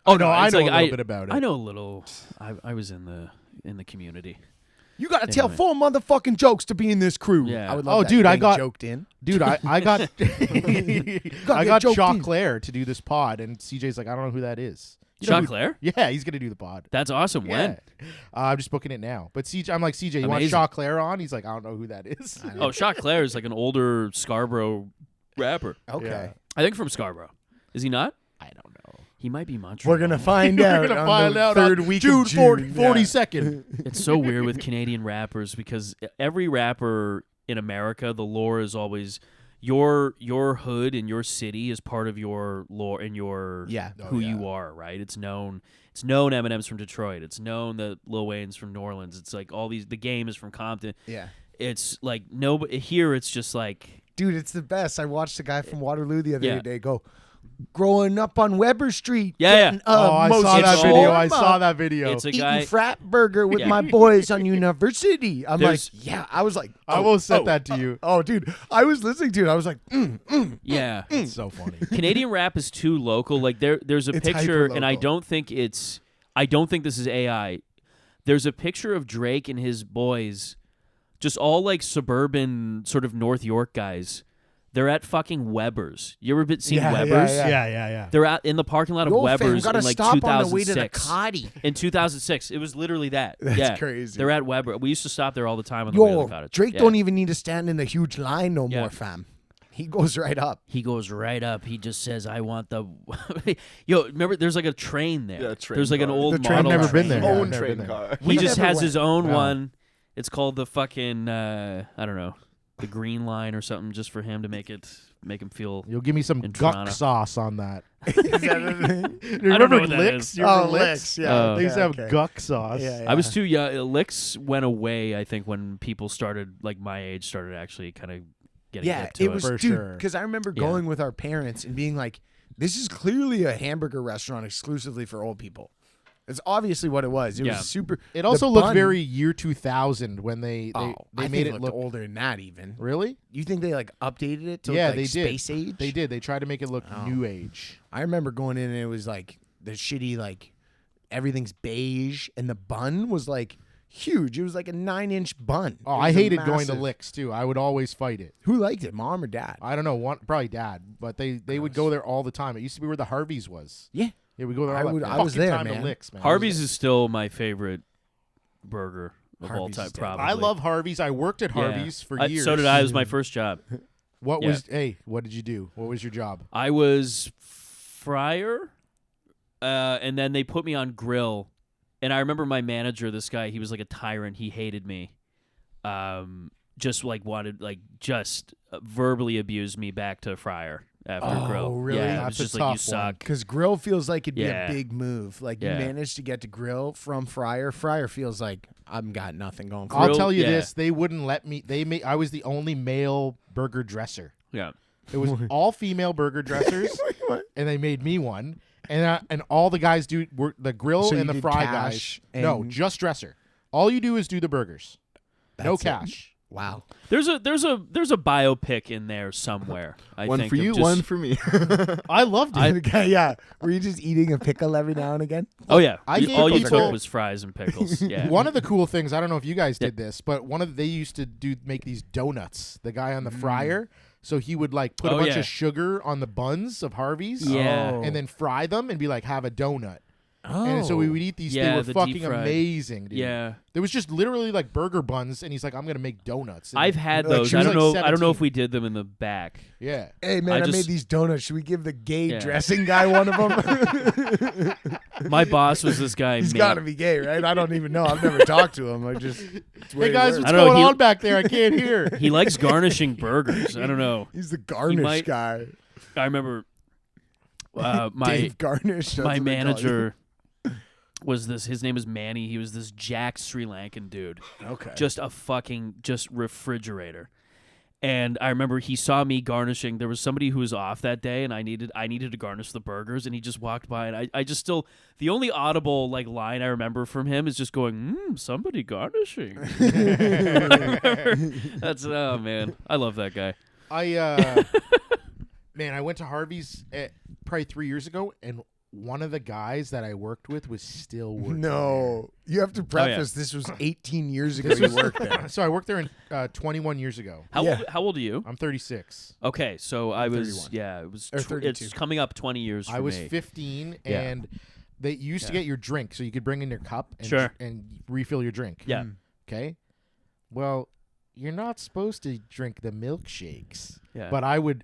Oh no, I it's know like a little bit about it. I know a little. I was in the community. you got to tell Anyway. 4 motherfucking jokes to be in this crew. Yeah. I would love Oh, that. dude, I Getting got- joked in. Dude, I got I get got joked Shaw in. Claire to do this pod, and CJ's like, I don't know who that is. You know Shaw who- Claire? Yeah, he's gonna do the pod. That's awesome. When? Yeah. I'm just booking it now. But CJ, I'm like, CJ, you want Amazing. Shaw Claire on? He's like, I don't know who that is. I don't Oh, Shaw Claire is like an older Scarborough rapper. Okay. Yeah. I think from Scarborough. Is he not? I don't know. He might be Montreal. We're gonna find out. We're gonna on find the out third on week June of 40, June. 42nd. It's so weird with Canadian rappers because every rapper in America, the lore is always your hood and your city is part of your lore and your Yeah. who you are, right? It's known. It's known Eminem's from Detroit. It's known that Lil Wayne's from New Orleans. It's like all these. The Game is from Compton. Yeah. It's like here. It's just like Dude, it's the best. I watched a guy from Waterloo the other Yeah. day go, growing up on Weber Street. Yeah, getting, Oh, I most saw that it's video. all I saw that video. it's a eating guy. frat burger with Yeah. my boys on university. I'm like, There's- yeah. I was like, I oh, will set oh, that to you. Oh, dude, I was listening to it. I was like, Yeah. It's so funny. Canadian rap is too local. Like there's a It's picture, and I hyper-local. don't think this is AI. There's a picture of Drake and his boys, just all like suburban sort of North York guys. They're at fucking Weber's. You ever seen Yeah, Weber's? yeah. yeah. They're out in the parking lot of yo, fam, Weber's gotta in like stop on the way to the 2006. Cotty. In 2006, it was literally that. That's yeah. crazy. They're at Weber. We used to stop there all the time on the way to the Yo, cottage. Drake Yeah. don't even need to stand in the huge line no Yeah. more, fam. He goes right up. He goes right up. He just says, "I want the." Yo, remember? There's like a train there. Yeah, train There's like an car. old The train model. I've never been train. there. Own I've never train been there. car. He We just never has went. his own No. one. It's called the fucking I don't know, the Green Line or something, just for him to make him feel. You'll give me some In guck Toronto. sauce on that. Is that a thing? You I don't know remember what that Licks? is. You remember Oh, Licks? Licks, yeah, They used to have okay. guck sauce. Yeah, I was too young. Licks went away. I think when people started, like my age, started actually kind of getting Yeah, hip to it was, For dude, sure. because I remember Yeah. going with our parents and being like, this is clearly a hamburger restaurant exclusively for old people. It's obviously what it was. It Yeah. was super. It the also looked bun- very year 2000 when they I made think it looked look older than that even. Really? You think they like updated it to Yeah, look like they did. space age? They did. They tried to make it look Oh. new age. I remember going in and it was like the shitty like everything's beige, and the bun was like huge. It was like a 9-inch bun. Oh, It I was hated going to massive. Licks too. I would always fight it. Who liked it, mom or dad? I don't know, probably dad, but they would go there all the time. It used to be where the Harveys was. Yeah. Yeah, we go there. I All would- the I was fucking there, time to man. Licks, man. Harvey's is still my favorite burger of all Harvey's time. is dead. Probably. I love Harvey's. I worked at Yeah. Harvey's for years. So did I. It was my first job. What Yeah. was? Hey, what did you do? What was your job? I was fryer, and then they put me on grill. And I remember my manager, this guy, he was like a tyrant. He hated me. Just like wanted, like just verbally abused me back to fryer after grill. really? Yeah, it That's was a just like, you tough one. suck. Because grill feels like it'd be Yeah. a big move. Like Yeah. you managed to get to grill from fryer. Fryer feels like I've got nothing going for I'll Grill- tell you yeah. this: they wouldn't let me. I was the only male burger dresser. Yeah. It was all female burger dressers, and they made me one. And all the guys were the grill So you and the did fry cash guys. No, and- just dresser. All you do is do the burgers. No That's it. cash. Wow. There's a biopic in there somewhere. I One think for of you, just- one for me. I loved it. Okay, yeah. Were you just eating a pickle every now and again? Oh yeah, I gave all you people- took was fries and pickles. Yeah. One of the cool things, I don't know if you guys did this, but they used to make these donuts. The guy on the fryer, so he would like put a Oh, bunch yeah. of sugar on the buns of Harvey's, Yeah. Oh. and then fry them and be like, have a donut. Oh. And so we would eat these. Yeah, they were the fucking deep fried. amazing, dude. Yeah. There was just literally like burger buns, and he's like, I'm gonna make donuts. And I've had like, those. she I was, don't like, know. I don't know if 17. we did them in the back. Yeah. Hey man, I I made just- these donuts. Should we give the gay Yeah. dressing guy one of them? My boss was this guy. He's made- got to be gay, right? I don't even know. I've never talked to him. I just. it's the way Hey he guys, works. what's I don't know, going he- on back there? I can't hear. He likes garnishing burgers. I don't know. He's the garnish might- guy. I remember my Dave Garnish. that's my what they call you. manager was this. His name was Manny. He was this jacked Sri Lankan dude. Okay. Just a fucking refrigerator. And I remember he saw me garnishing. There was somebody who was off that day, and I needed to garnish the burgers. And he just walked by, and I just still the only audible like line I remember from him is just going, "Somebody garnishing." That's oh man, I love that guy. Man, I went to Harvey's probably 3 years ago, and one of the guys that I worked with was still working. No, you have to preface. This was 18 years ago. You worked there. there. So I worked there in 21 years ago. How old are you? I'm 36. Okay, so I was 31. yeah, it was Or 32. it's coming up 20 years. I for was me. 15, Yeah. and they used to get your drink, so you could bring in your cup and, Sure. and refill your drink. Yeah. Okay. Well, you're not supposed to drink the milkshakes. Yeah. But I would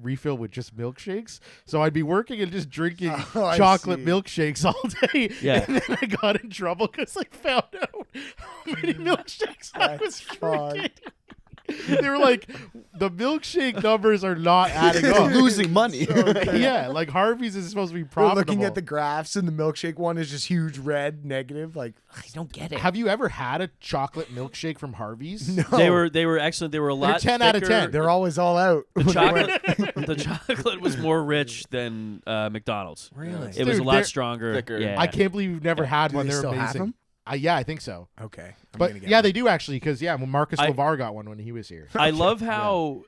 refill with just milkshakes. So I'd be working and just drinking Oh, I chocolate see. milkshakes all day. Yeah. And then I got in trouble because I found out how many milkshakes I was fucked. drinking. They were like, the milkshake numbers are not adding up. Losing money. Yeah, like Harvey's is supposed to be We're profitable. looking at the graphs, and the milkshake one is just huge red negative. Like I don't get it. Have you ever had a chocolate milkshake from Harvey's? No, They were excellent. They were a lot 10 out of thicker. 10. they're always all out. The chocolate the chocolate was more rich than McDonald's. Really? It was a Dude, lot they're stronger. thicker. Yeah. I can't believe you've never had Do one. they They're still have amazing. them? Yeah, I think so. Okay, I'm But gonna get yeah, one. they do actually, because when Marcus I- LeVar got one when he was here. I love how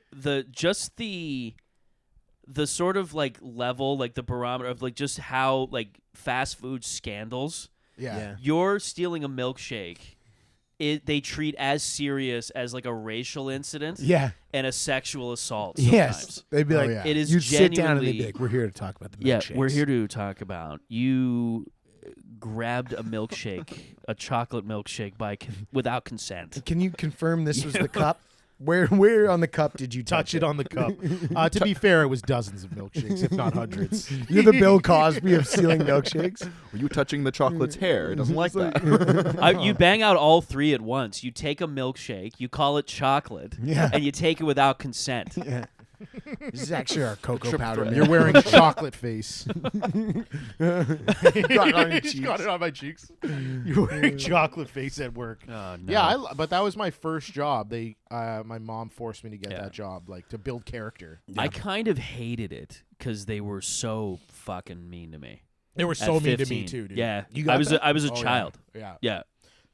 the sort of like level, like the barometer of like just how like fast food scandals. Yeah. You're stealing a milkshake. They treat as serious as like a racial incident Yeah. and a sexual assault. Sometimes. Yes. They'd be Oh, like, yeah. It is you'd sit down and they'd genuinely. be like, "We're here to talk about the Yeah, milkshakes." we're here to talk about you grabbed a milkshake, a chocolate milkshake without consent. Can you confirm this was the cup? Where on the cup did you Touch touch it on the cup. To be fair, it was dozens of milkshakes, if not hundreds. You're the Bill Cosby of stealing milkshakes. Were you touching the chocolate's hair? It doesn't like that. You bang out all three at once. You take a milkshake, you call it chocolate, Yeah. and you take it without consent. Yeah. This is actually our cocoa Triple powder. threat. You're wearing chocolate face. Got it on your Just cheeks. got it on my cheeks. You're wearing chocolate face at work. Oh, no. Yeah, but that was my first job. My mom forced me to get Yeah. that job, like to build character. I kind of hated it because they were so fucking mean to me. They were At so mean to 15. me too, dude. Yeah, You got that? I was a Oh, yeah. child. Yeah. Yeah,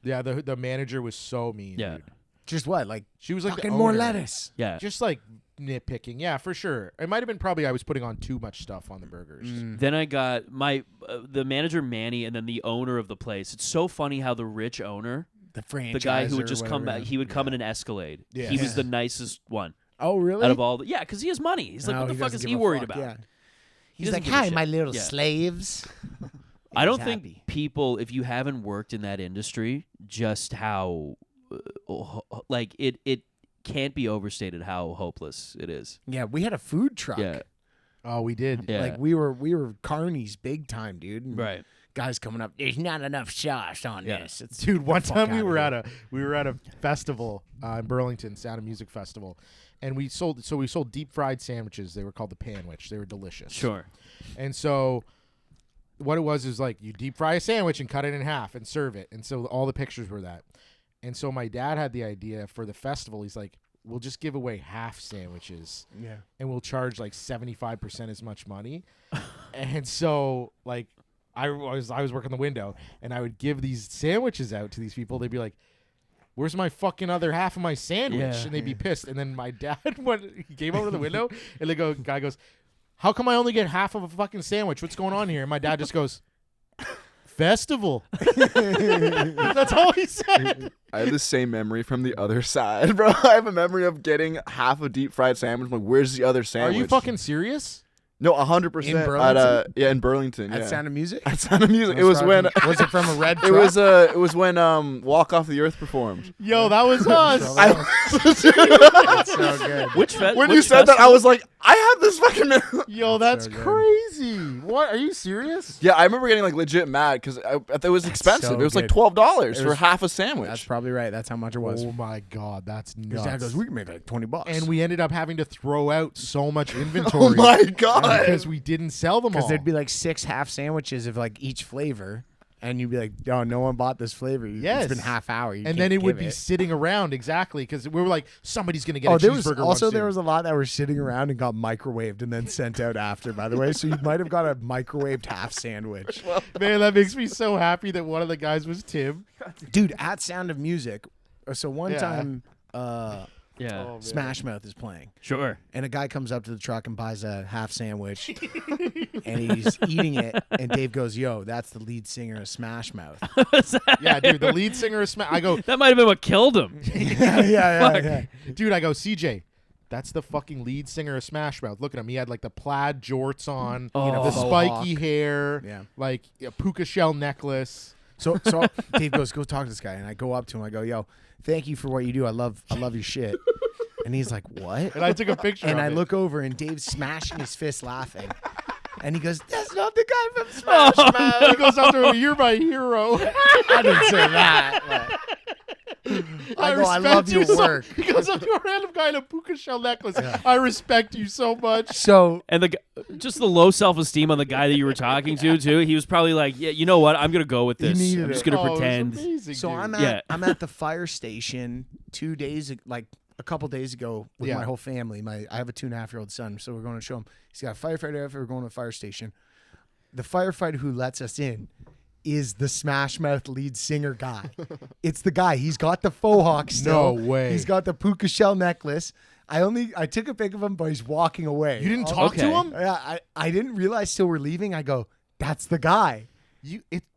Yeah, the manager was so mean. yeah, Dude. Just what? Like She was like fucking the more owner. lettuce. yeah. Just like nitpicking. Yeah, for sure. It might have been probably I was putting on too much stuff on the burgers. Then I got the manager Manny, and then the owner of the place. It's so funny how the rich owner, the guy who would just come back, he would come in an Escalade. Yeah. He was the nicest one Oh, really? out of all. Yeah, because he has money. He's like, No, what the fuck doesn't is give he a worried fuck, about? Yeah. He He's doesn't like, give a hi, shit. my little Yeah. slaves. I don't He's think happy. people, if you haven't worked in that industry, just how like it can't be overstated how hopeless it is. Yeah, we had a food truck. Yeah, Oh, we did. yeah, Like we were carnies big time, dude. And right. Guys coming up. There's not enough sauce on Yeah. this. It's Dude, one fuck time we outta were here. at a festival in Burlington, Sound of Music Festival, and we sold deep fried sandwiches. They were called the Panwich. They were delicious. Sure. And so what it was is like you deep fry a sandwich and cut it in half and serve it. And so all the pictures were that. And so my dad had the idea for the festival. He's like, we'll just give away half sandwiches Yeah. and we'll charge like 75% as much money. And so like I was working the window and I would give these sandwiches out to these people. They'd be like, where's my fucking other half of my sandwich? Yeah. And they'd be pissed. And then my dad he came over to the window and the guy goes, how come I only get half of a fucking sandwich? What's going on here? And my dad just goes, festival. That's all he said. I have the same memory from the other side, bro. I have a memory of getting half a deep fried sandwich. I'm like, where's the other Are sandwich? you fucking serious? No, 100%. In At Burlington? in Burlington. At Yeah. Sound of Music? At Sound of Music. It Most was when probably. Was it from a red truck? it was when Walk Off the Earth performed. Yo, that was us. That's so good. When you said that, I was like, I have this fucking. Yo, that's so good. crazy. What? Are you serious? Yeah, I remember getting like legit mad because it was expensive. so It was like good. $12 for was- half a sandwich. That's probably right. That's how much it was. Oh my god, that's His nuts. dad goes, we can make like $20. And we ended up having to throw out so much Oh inventory my god! because we didn't sell them all. Because there'd be like 6 half sandwiches of like each flavor. And you'd be like, oh, no one bought this flavor. Yes. It's been half hour. You and then can't it would give be sitting around exactly because we were like, somebody's gonna get a there was cheeseburger. also one there soon. was a lot that were sitting around and got microwaved and then sent out after, by the way. So you might have got a microwaved half sandwich. Man, that makes me so happy that one of the guys was Tim. Dude, at Sound of Music, so one Yeah. time Yeah, Oh, Smash Mouth is playing. sure. And a guy comes up to the truck and buys a half sandwich and he's eating it. And Dave goes, yo, that's the lead singer of Smash Mouth. Yeah, dude, the lead singer of I go, That might have been what killed him. yeah. dude, I go, CJ, that's the fucking lead singer of Smash Mouth. Look at him. He had like the plaid jorts on, Oh. the Faux spiky hawk. hair, Yeah. like a puka shell necklace. So Dave goes, go talk to this guy. And I go up to him. I go, yo, thank you for what you do. I love your shit. And he's like, what? And I took a picture And of I it. look over and Dave's smashing his fist laughing. And he goes, that's not the guy from Smash Mouth. He goes after him, you're my hero. I didn't say that. but- I go, I love respect your you so-" work. He goes up to a random guy in a puka shell necklace. I respect you so much. So And just the low self-esteem on the guy that you were talking to, too. He was probably like, yeah, you know what? I'm going to go with this. needed I'm just it. going to Oh, it was pretend. amazing, So dude. I'm at the fire station 2 days, like a couple days ago with Yeah. my whole family. I have a 2.5-year-old son, so we're going to show him. He's got a firefighter outfit. We're going to a fire station. The firefighter who lets us in is the Smash Mouth lead singer guy. It's the guy. He's got the faux hawk still. No way. He's got the puka shell necklace. I took a pic of him, but he's walking away. You didn't talk to Okay. him? Yeah, I didn't realize till we're leaving. I go, that's the guy.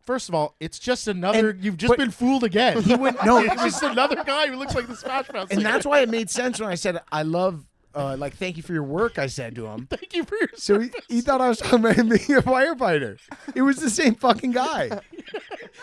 First of all, it's just another. And- You've just but been fooled again. He went no. It's just another guy who looks like the Smash Mouth. And singer. that's why it made sense when I said I love thank you for your work, I said to him. Thank you for your. So he thought I was talking about him being a firefighter. It was the same fucking guy.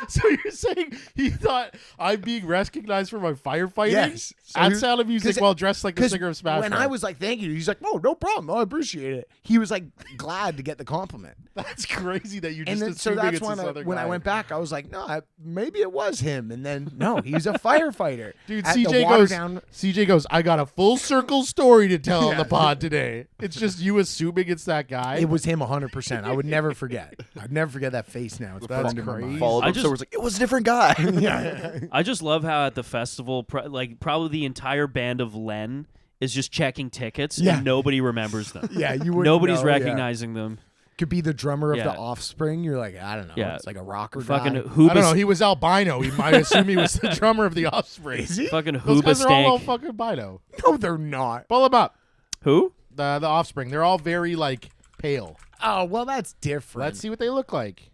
So you're saying he thought I'm being recognized for my firefighting Yes. So at he- Sound of Music 'cause- while dressed like the 'Cause singer of Smash when Mouth? I was like, thank you, he's like, oh, no problem. I appreciate it. He was like glad to get the compliment. That's crazy that you're And just then, so assuming that's it's when this I, other when guy. I went back, I was like, no, maybe it was him. And then, no, he's a firefighter. Dude, At the CJ goes, I got a full circle story to tell on Yeah. the pod today. It's just you assuming it's that guy. It was him 100%. I would never forget. I'd never forget that face now. It's That's burned in my crazy. mind. Followed I up, just- so it was like, it was a different guy. Yeah. I just love how at the festival, probably the entire band of Len is just checking tickets Yeah. and nobody remembers them. Yeah, you would. Nobody's recognizing them. Could be the drummer of Yeah. the Offspring. You're like, I don't know. Yeah. It's like a rocker Fucking guy. Hooba, I don't know. He was albino. He might assume he was the drummer of the Offspring. Is he? fucking Those Hooba guys are all Stank. fucking albino. No, they're not. Pull him up. Who? The Offspring. They're all very like pale. Oh, well, that's different. Let's see what they look like.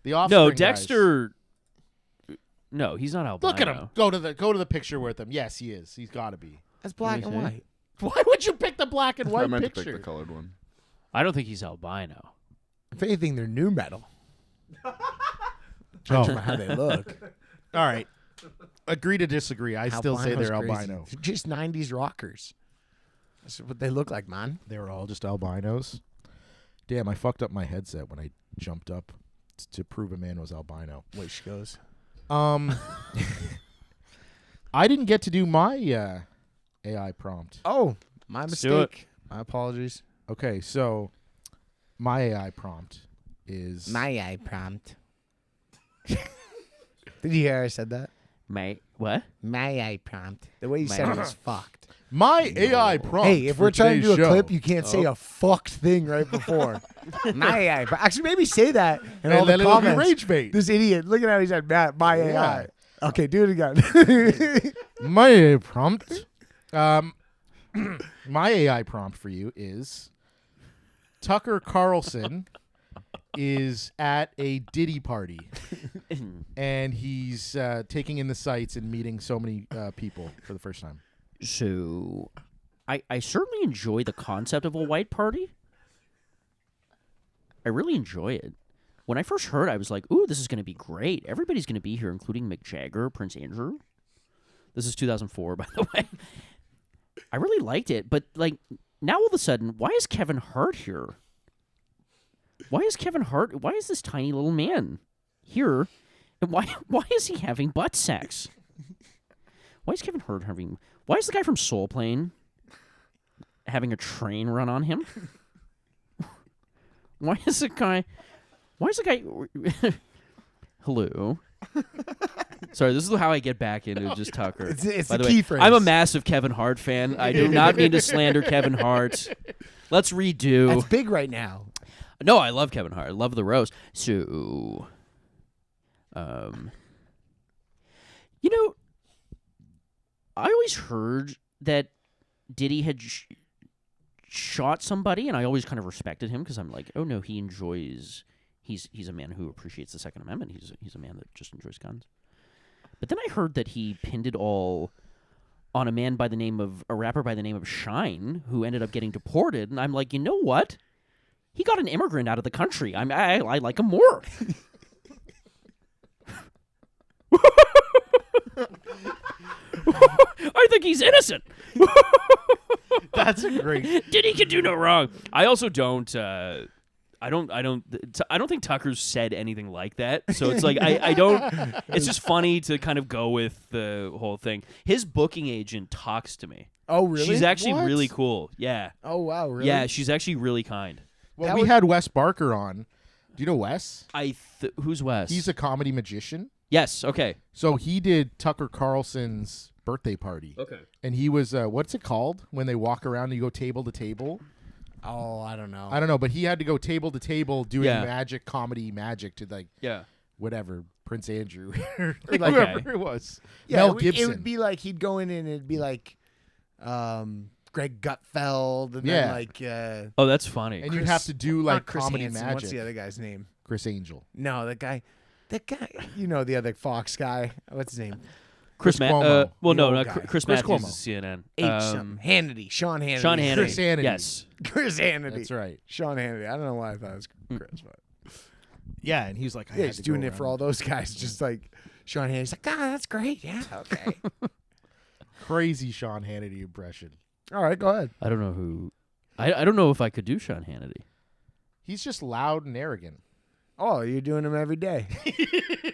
The Offspring. No, guys. Dexter. No, he's not albino. Look at him. Go to the picture with him. Yes, he is. He's got to be. That's black Let and me see. white. Why would you pick the black and I white meant to picture? pick the colored one. I don't think he's albino. If anything, they're new metal. Oh. Judging by how they look. All right. Agree to disagree. I still say Albino's they're crazy. albino. They're just 90s rockers. That's what they look like, man. They were all just albinos. Damn, I fucked up my headset when I jumped up to prove a man was albino. Wish goes. I didn't get to do my AI prompt. Oh, my Let's do it. mistake. My apologies. Okay, so my AI prompt is My AI prompt. Did you hear I said that? Mate, what? My AI prompt. The way you said it was fucked. my AI prompt. Hey, if for we're trying to do a today's show. clip, you can't say a fucked thing right before. My AI. Actually, maybe say that in all and the then it'll be comments. rage bait. This idiot. Look at how he said, Matt, my Yeah. AI. Okay, do it again. My AI prompt. My AI prompt for you is Tucker Carlson is at a Diddy party, and he's taking in the sights and meeting so many people for the first time. So, I certainly enjoy the concept of a white party. I really enjoy it. When I first heard, I was like, "Ooh, this is going to be great. Everybody's going to be here, including Mick Jagger, Prince Andrew." This is 2004, by the way. I really liked it, but like now all of a sudden, why is Kevin Hart here? Why is Kevin Hart? Why is this tiny little man here? And why is he having butt sex? Why is Kevin Hart having? Why is the guy from Soul Plane having a train run on him? Why is the guy? Hello. Sorry, this is how I get back into just Tucker. It's By the the key way, phrase. I'm a massive Kevin Hart fan. I do not mean to slander Kevin Hart. Let's redo. That's big right now. No, I love Kevin Hart. I love the rose. So, you know, I always heard that Diddy had shot somebody, and I always kind of respected him because I'm like, oh no, he enjoys. He's a man who appreciates the Second Amendment. He's a man that just enjoys guns. But then I heard that he pinned it all on a rapper by the name of Shine, who ended up getting deported. And I'm like, you know what? He got an immigrant out of the country. I like him more. I think he's innocent. That's a great. Diddy can do no wrong. I also don't. I don't think Tucker's said anything like that. So it's like I don't. It's just funny to kind of go with the whole thing. His booking agent talks to me. Oh, really? She's actually What? really cool. Yeah. Oh, wow, really? Yeah, she's actually really kind. Well, That we was- had Wes Barker on. Do you know Wes? Who's Wes? He's a comedy magician. yes. Okay. So he did Tucker Carlson's birthday party. Okay. And he was, what's it called when they walk around and you go table to table? Oh, I don't know. I don't know, but he had to go table to table doing Yeah. comedy magic to like Yeah. whatever, Prince Andrew or Okay. whoever it was. Yeah, Mel it would, Gibson. It would be like he'd go in and it'd be like Greg Gutfeld and Yeah. then like Oh, that's funny. and you'd have to do like not Chris comedy Hansen. magic. What's the other guy's name? Chris Angel. No, that guy, you know, the other Fox guy. What's his name? Chris Cuomo. well, The no, old not guy. Chris Chris Matthews Cuomo. is CNN. Something. Hannity. Sean Hannity. Sean Hannity. Chris Hannity. Yes. Chris Hannity. That's right. Sean Hannity. I don't know why I thought it was Chris, but Yeah, and he's like, I yeah, had he's to doing go it for around. all those guys. Just like Sean Hannity's like, that's great. Yeah, okay. Crazy Sean Hannity impression. All right, go ahead. I don't know who. I don't know if I could do Sean Hannity. He's just loud and arrogant. Oh, you're doing them every day.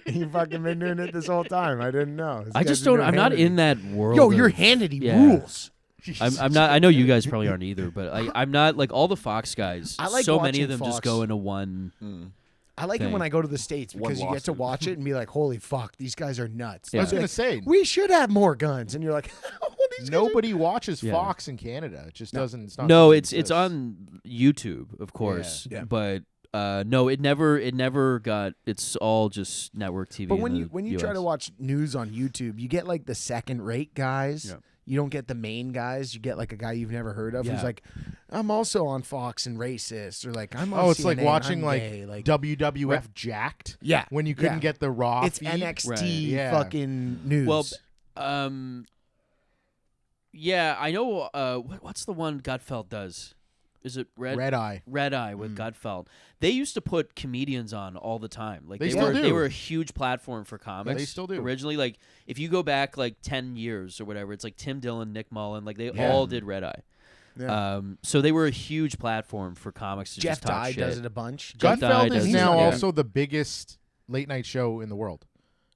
You fucking been doing it this whole time. I didn't know. This I guy's just been don't. doing I'm not Hannity. in that world. Yo, of- your Hannity yeah. rules. I'm not. I know you guys probably aren't either, but I'm not like all the Fox guys. I like so many watching of them just Fox. go into one. I like it thing. when I go to the States One because you get to lawsuit. watch it and be like, holy fuck, these guys are nuts. Yeah. I was Like, gonna say we should have more guns. And you're like, oh, these guys are nobody watches Yeah. Fox in Canada. It just doesn't. It's not No, something it's that exists. on YouTube, of course. Yeah. But no, it never got. It's all just network TV. But in when the you try US. to watch news on YouTube, you get like the second rate guys. Yeah. you don't get the main guys. You get like a guy you've never heard of Yeah. who's like, I'm also on Fox and racist, or like I'm on Oh, it's like CNN, watching I'm like gay. WWF Jacked. Yeah, When you couldn't yeah. get the Raw It's feed. NXT Right. Yeah. fucking news. Well, yeah, I know. What's the one Gutfeld does? Is it Red Eye. Red Eye with Gutfeld. They used to put comedians on all the time. Like They still were, do. They were a huge platform for comics. they still do. Originally, like if you go back like 10 years or whatever, it's like Tim Dillon, Nick Mullen, like they Yeah. all did Red Eye. Yeah. So they were a huge platform for comics to Jeff just talk Dye shit. does it a bunch. Jeff Dye Gutfeld does is it, now yeah. also the biggest late night show in the world.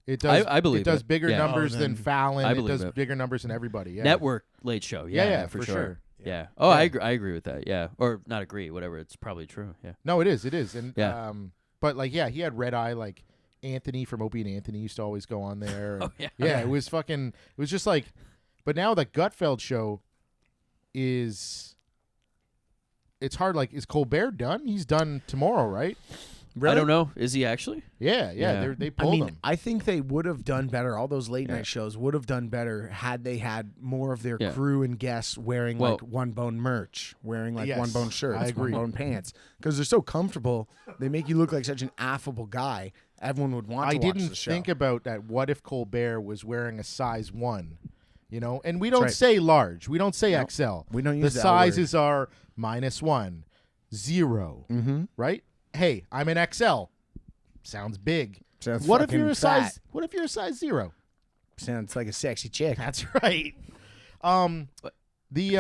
It does. I believe it does it. bigger Yeah. numbers Oh, than then Fallon. I It believe does it. bigger numbers than everybody. Yeah. Network late show. Yeah, Yeah, for for sure. sure. Yeah. Oh, Yeah. I agree with that. Yeah, or not agree. Whatever. It's probably true. Yeah. No, it is. It is. And Yeah. but like he had Red Eye. Like Anthony from Opie and Anthony used to always go on there. Oh, yeah. Yeah. It was fucking. It was just like. But now the Gutfeld show is. It's hard. Like, is Colbert done? He's done tomorrow, right? I don't know. Is he actually? Yeah. Yeah. They I pulled mean, him. I think they would have done better. All those late Yeah. night shows would have done better had they had more of their Yeah. crew and guests wearing Well- like One Bone merch, wearing like Yes, One Bone shirts, I agree. One Bone pants, because they're so comfortable. They make you look like such an affable guy. Everyone would want to I watch didn't the show. think about that. What if Colbert was wearing a size 1? You know, and we don't right. say large. We don't say XL. We don't The use that word. sizes are -1, 0, Mm-hmm. right? Hey, I'm an XL. Sounds big. Sounds What if fucking you're a fat. size? What if you're a size 0? Sounds like a sexy chick. That's right. The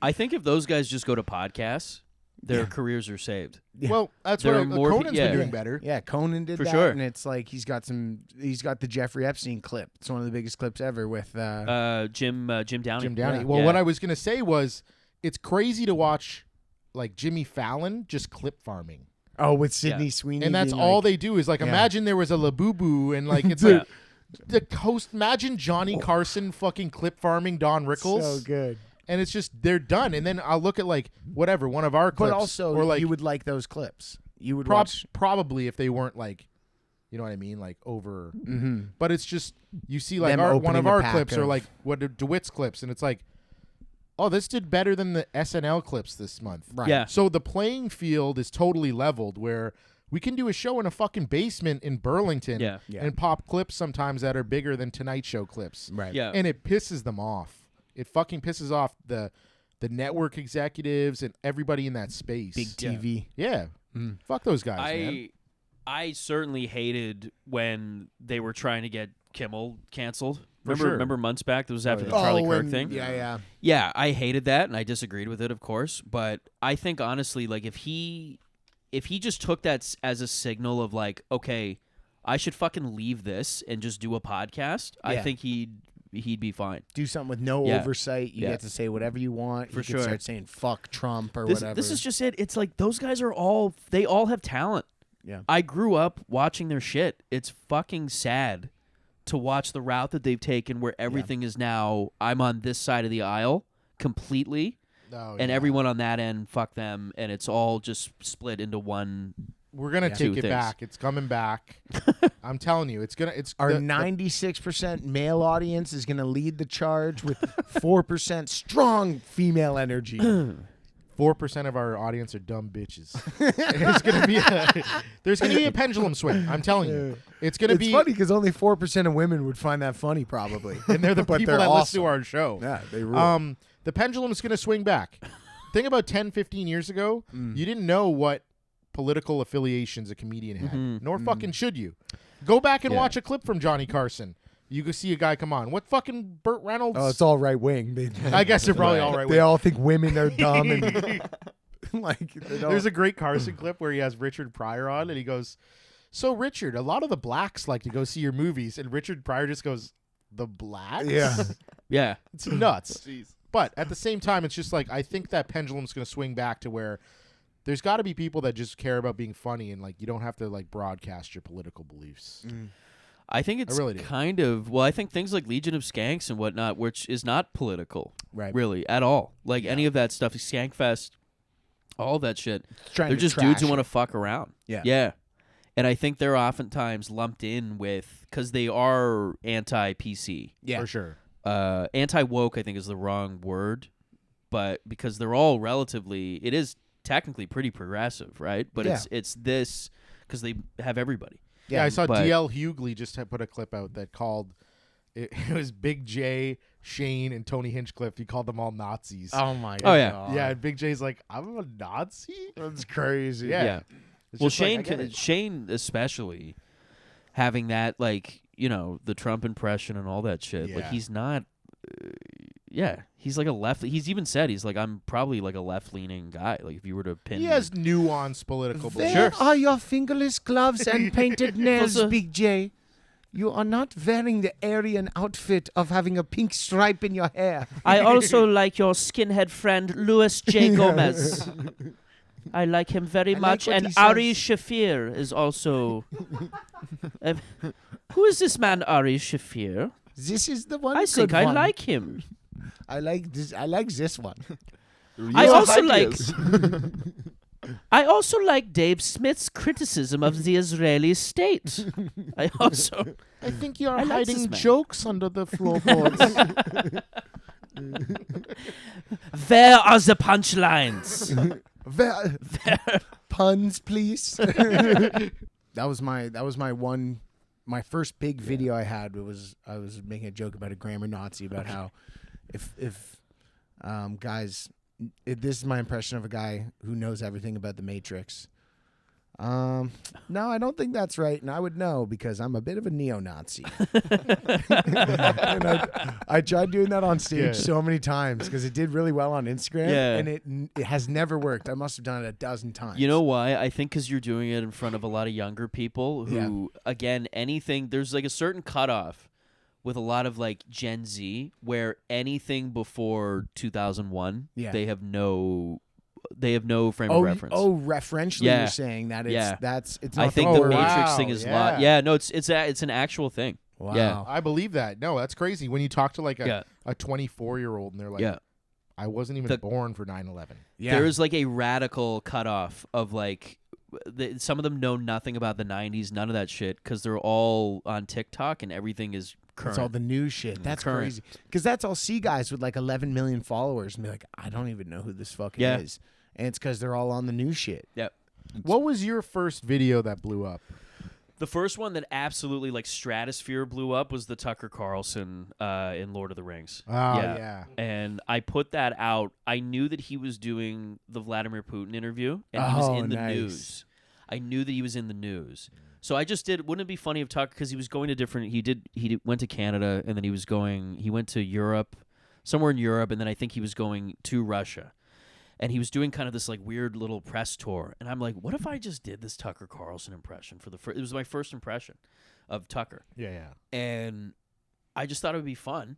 I think if those guys just go to podcasts, their careers are saved. Yeah. well, that's There what are more Conan's yeah. been doing better. Yeah, Conan did For that, sure. and it's like he's got the Jeffrey Epstein clip. It's one of the biggest clips ever with Jim Downey. Jim Downey. Yeah. Well, Yeah. what I was gonna say was, it's crazy to watch like Jimmy Fallon just clip farming. with Sydney Sweeney, And that's being all like, they do is like, Yeah. imagine there was a Labubu and like it's like the host. Imagine Johnny Carson fucking clip farming Don Rickles, so good. and it's just they're done. And then I'll look at like whatever one of our clips, But also, or like you would like those clips. You would watch. probably if they weren't like, you know what I mean, like over. Mm-hmm. But it's just you see like Them one opening of a our pack clips or of- like what DeWitt's clips, and it's like, oh, this did better than the SNL clips this month. Right. Yeah. So the playing field is totally leveled where we can do a show in a fucking basement in Burlington Yeah. Yeah. and pop clips sometimes that are bigger than Tonight Show clips. Right. Yeah. And it pisses them off. It fucking pisses off the network executives and everybody in that space. Big TV. Yeah. Fuck those guys, man. I certainly hated when they were trying to get Kimmel canceled. sure. Remember months back? That was after yeah. the Charlie Kirk and- thing. Yeah. Yeah, I hated that, and I disagreed with it, of course. But I think honestly, like if he just took that as a signal of like, okay, I should fucking leave this and just do a podcast, I Yeah. think he'd be fine. Do something with no Yeah. oversight. You Yeah. get to say whatever you want. For you sure. can start saying fuck Trump or This whatever. is just it. It's like those guys are all have talent. Yeah. I grew up watching their shit. It's fucking sad to watch the route that they've taken where everything is now I'm on this side of the aisle completely Oh, and yeah. everyone on that end fuck them and it's all just split into one. We're gonna Two take it things. back. It's coming back. I'm telling you, it's Our the- 96% male audience is going to lead the charge with 4% strong female energy. 4% of our audience are dumb bitches. There's gonna be a pendulum swing. I'm telling you, it's gonna It's be. funny because only 4% of women would find that funny, probably. And they're the But people they're that listen awesome. to our show. Yeah, they rule. The pendulum is gonna swing back. Think about 10, 15 years ago. You didn't know what political affiliations a comedian had, nor fucking should you. Go back and Yeah. watch a clip from Johnny Carson. You can see a guy come on. What fucking Burt Reynolds? Oh, it's all right wing. I guess they're probably all right. They all think women are dumb and like they don't. There's a great Carson clip where he has Richard Pryor on, and he goes, "So Richard, a lot of the blacks like to go see your movies," and Richard Pryor just goes, "The blacks?" Yeah. Yeah. It's nuts. But at the same time, it's just like I think that pendulum's going to swing back to where there's got to be people that just care about being funny, and like you don't have to like broadcast your political beliefs. I think it's really do. kind of I think things like Legion of Skanks and whatnot, which is not political, Right. really at all. Like any of that stuff, Skankfest, all that shit. Trying They're to just trash dudes who it. want to fuck around. Yeah. Yeah. And I think they're oftentimes lumped in with because they are anti-PC. Yeah. For sure. anti-woke, I think, is the wrong word, but because they're all relatively, it is technically pretty progressive, right? But it's this because they have everybody. Yeah, I saw but- DL Hughley just had put a clip out that called it was Big J, Shane, and Tony Hinchcliffe. He called them all Nazis. Oh my Oh, yeah. god. Yeah, and Big J's like, I'm a Nazi? That's crazy. Yeah. It's Well, just like, I Shane, get it. Shane especially having that, like, you know, the Trump impression and all that shit. Like, Yeah. he's not. He's like a left. He's even said he's like, I'm probably like a left-leaning guy. Like, if you were to pin, He me. has nuanced political beliefs. Where are your fingerless gloves and painted nails, Also- Big J? You are not wearing the Aryan outfit of having a pink stripe in your hair. I also like your skinhead friend Louis J. Gomez. I like him very I like much, what and he Ari says. Shafir is also. Who is this man, Ari Shafir? This is the one. I think good I one. like him. I like this. I like this one. I You also like like. it. I also like Dave Smith's criticism of the Israeli state. I also. I think you're I like this hiding man. jokes under the floorboards. Where are the punchlines? Puns, please. that was my first big video I had. I was making a joke about a grammar Nazi about how if guys, this is my impression of a guy who knows everything about the Matrix. No, I don't think that's right, and I would know because I'm a bit of a neo-Nazi. And I tried doing that on stage Yeah. so many times because it did really well on Instagram, Yeah. and it has never worked. I must have done it 12 times. You know why? I think because you're doing it in front of a lot of younger people who, again, anything, there's like a certain cutoff with a lot of like Gen Z where anything before 2001, Yeah. they have no frame of reference. Referentially, Yeah. you're saying that it's Yeah. it's not I think the the word. Matrix wow, thing is yeah. yeah, no, it's an actual thing. Wow. Yeah. I believe that. No, that's crazy. When you talk to like Yeah. a 24-year-old and they're like, Yeah. I wasn't even The- born for 9/11. Yeah. There is like a radical cutoff of like some of them know nothing about the 90s, none of that shit, because they're all on TikTok and everything is current. That's all the new shit. That's Current. crazy. Because that's all see guys with like 11 million followers and be like, I don't even know who this fucking Yeah. is. And it's because they're all on the new shit. Yep. What was your first video that blew up? The first one that absolutely like stratosphere blew up was the Tucker Carlson in Lord of the Rings. Oh, yeah. And I put that out. I knew that he was doing the Vladimir Putin interview, and he was Oh, in the nice. news. I knew that he was in the news. So I just did. Wouldn't it be funny if Tucker, because he was going to different. He went to Canada, and then he went to Europe, somewhere in Europe, and then I think he was going to Russia. And he was doing kind of this like weird little press tour, and I'm like, what if I just did this Tucker Carlson impression for the first? It was my first impression of Tucker, Yeah. and I just thought it would be fun,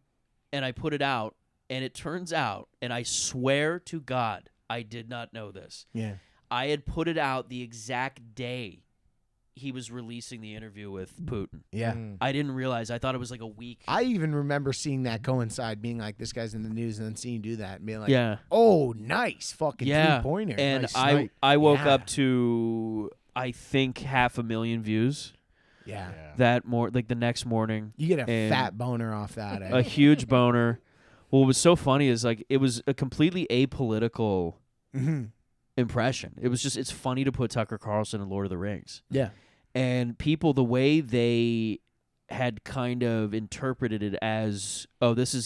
and I put it out, and it turns out, and I swear to God, I did not know this. Yeah. I had put it out the exact day he was releasing the interview with Putin. Yeah. Mm. I didn't realize. I thought it was like a week. I even remember seeing that coincide, being like, this guy's in the news, and then seeing you do that and being like, yeah. oh, nice fucking Yeah. three-pointer. And Nice I snipe. I woke Yeah. up to I think 500,000 views Yeah. like the next morning. You get a And fat boner off that. A huge boner. What was so funny is like it was a completely apolitical impression. It was just it's funny to put Tucker Carlson in Lord of the Rings. Yeah. And people the way they had kind of interpreted it as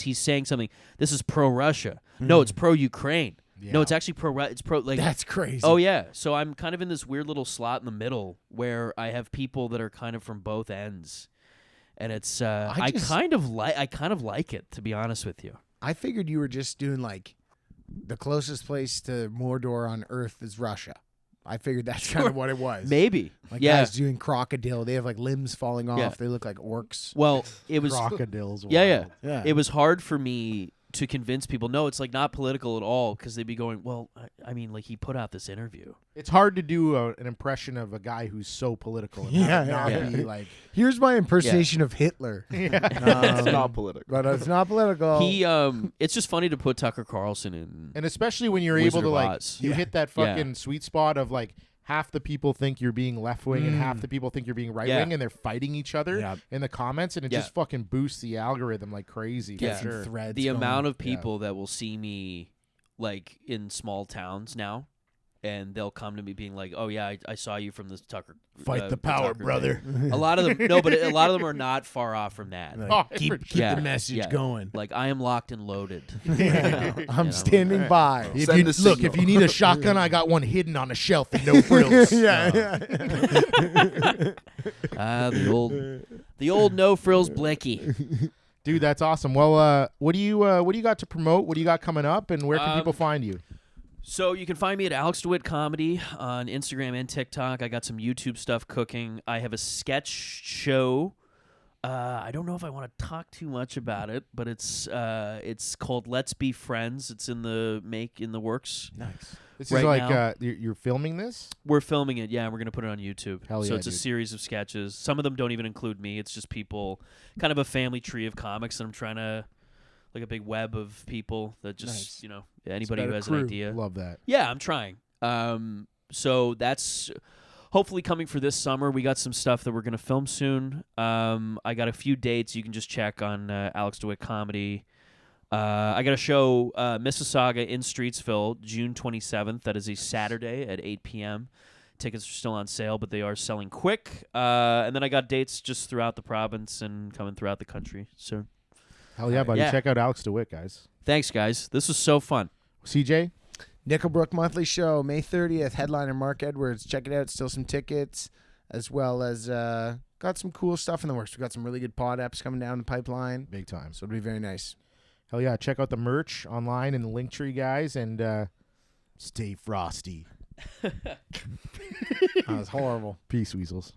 he's saying something, this is pro Russia. No, it's pro Ukraine. No, it's actually it's pro like That's crazy. oh yeah. So I'm kind of in this weird little slot in the middle where I have people that are kind of from both ends. And it's I kind of like it, to be honest with you. I figured you were just doing like the closest place to Mordor on Earth is Russia. I figured that's kind of what it was. Maybe. Like yeah. guys doing crocodile. They have like limbs falling off. Yeah. They look like orcs. Well, it was Crocodiles. yeah. wild. Yeah. It was hard for me to convince people, no, it's like not political at all, because they'd be going, well, I mean, like he put out this interview. It's hard to do an impression of a guy who's so political and Yeah, not yeah. be like, Here's my impersonation of Hitler. It's not political. But it's not political. He it's just funny to put Tucker Carlson in. and especially when you're Wizard able to of like, Oz. you hit that Yeah. fucking sweet spot of like half the people think you're being left wing and half the people think you're being right wing, and they're fighting each other in the comments, and it just fucking boosts the algorithm like crazy. Yeah. For sure. Threads The going. amount of people that will see me like in small towns now, and they'll come to me being like, "Oh yeah, I saw you from this Tucker Fight the power, Tucker brother. thing." A lot of them, no, but a lot of them are not far off from that. Like, Oh, keep for sure. Yeah. the message Yeah. going. Like I am locked and loaded. I'm standing by. If Send you, the look, signal. if you need a shotgun, I got one hidden on a shelf and no frills. The old no frills blicky. Dude, that's awesome. Well, what do you got to promote? What do you got coming up, and where can people find you? So you can find me at Alex Dewitt Comedy on Instagram and TikTok. I got some YouTube stuff cooking. I have a sketch show. I don't know if I want to talk too much about it, but it's called Let's Be Friends. It's in the works. Nice. This right is like now. you're filming this? We're filming it, yeah, and we're going to put it on YouTube. Hell so yeah, it's a dude. series of sketches. Some of them don't even include me. It's just people, kind of a family tree of comics, and I'm trying to, like a big web of people that just, Nice. Anybody who better has crew. an idea. Love that. Yeah, I'm trying. So that's hopefully coming for this summer. We got some stuff that we're going to film soon. I got a few dates you can just check on Alex DeWitt Comedy. I got a show, Mississauga in Streetsville, June 27th. That is a Saturday at 8 p.m. Tickets are still on sale, but they are selling quick. And then I got dates just throughout the province and coming throughout the country. So Hell yeah, buddy. Yeah. Check out Alex DeWitt, guys. thanks, guys. This was so fun. CJ? Nickelbrook Monthly Show, May 30th. Headliner Mark Edwards. Check it out. Still some tickets, as well as got some cool stuff in the works. We got some really good pod apps coming down the pipeline. Big time. So it'll be very nice. Hell yeah. Check out the merch online in the Linktree, guys, and stay frosty. That was horrible. Peace, weasels.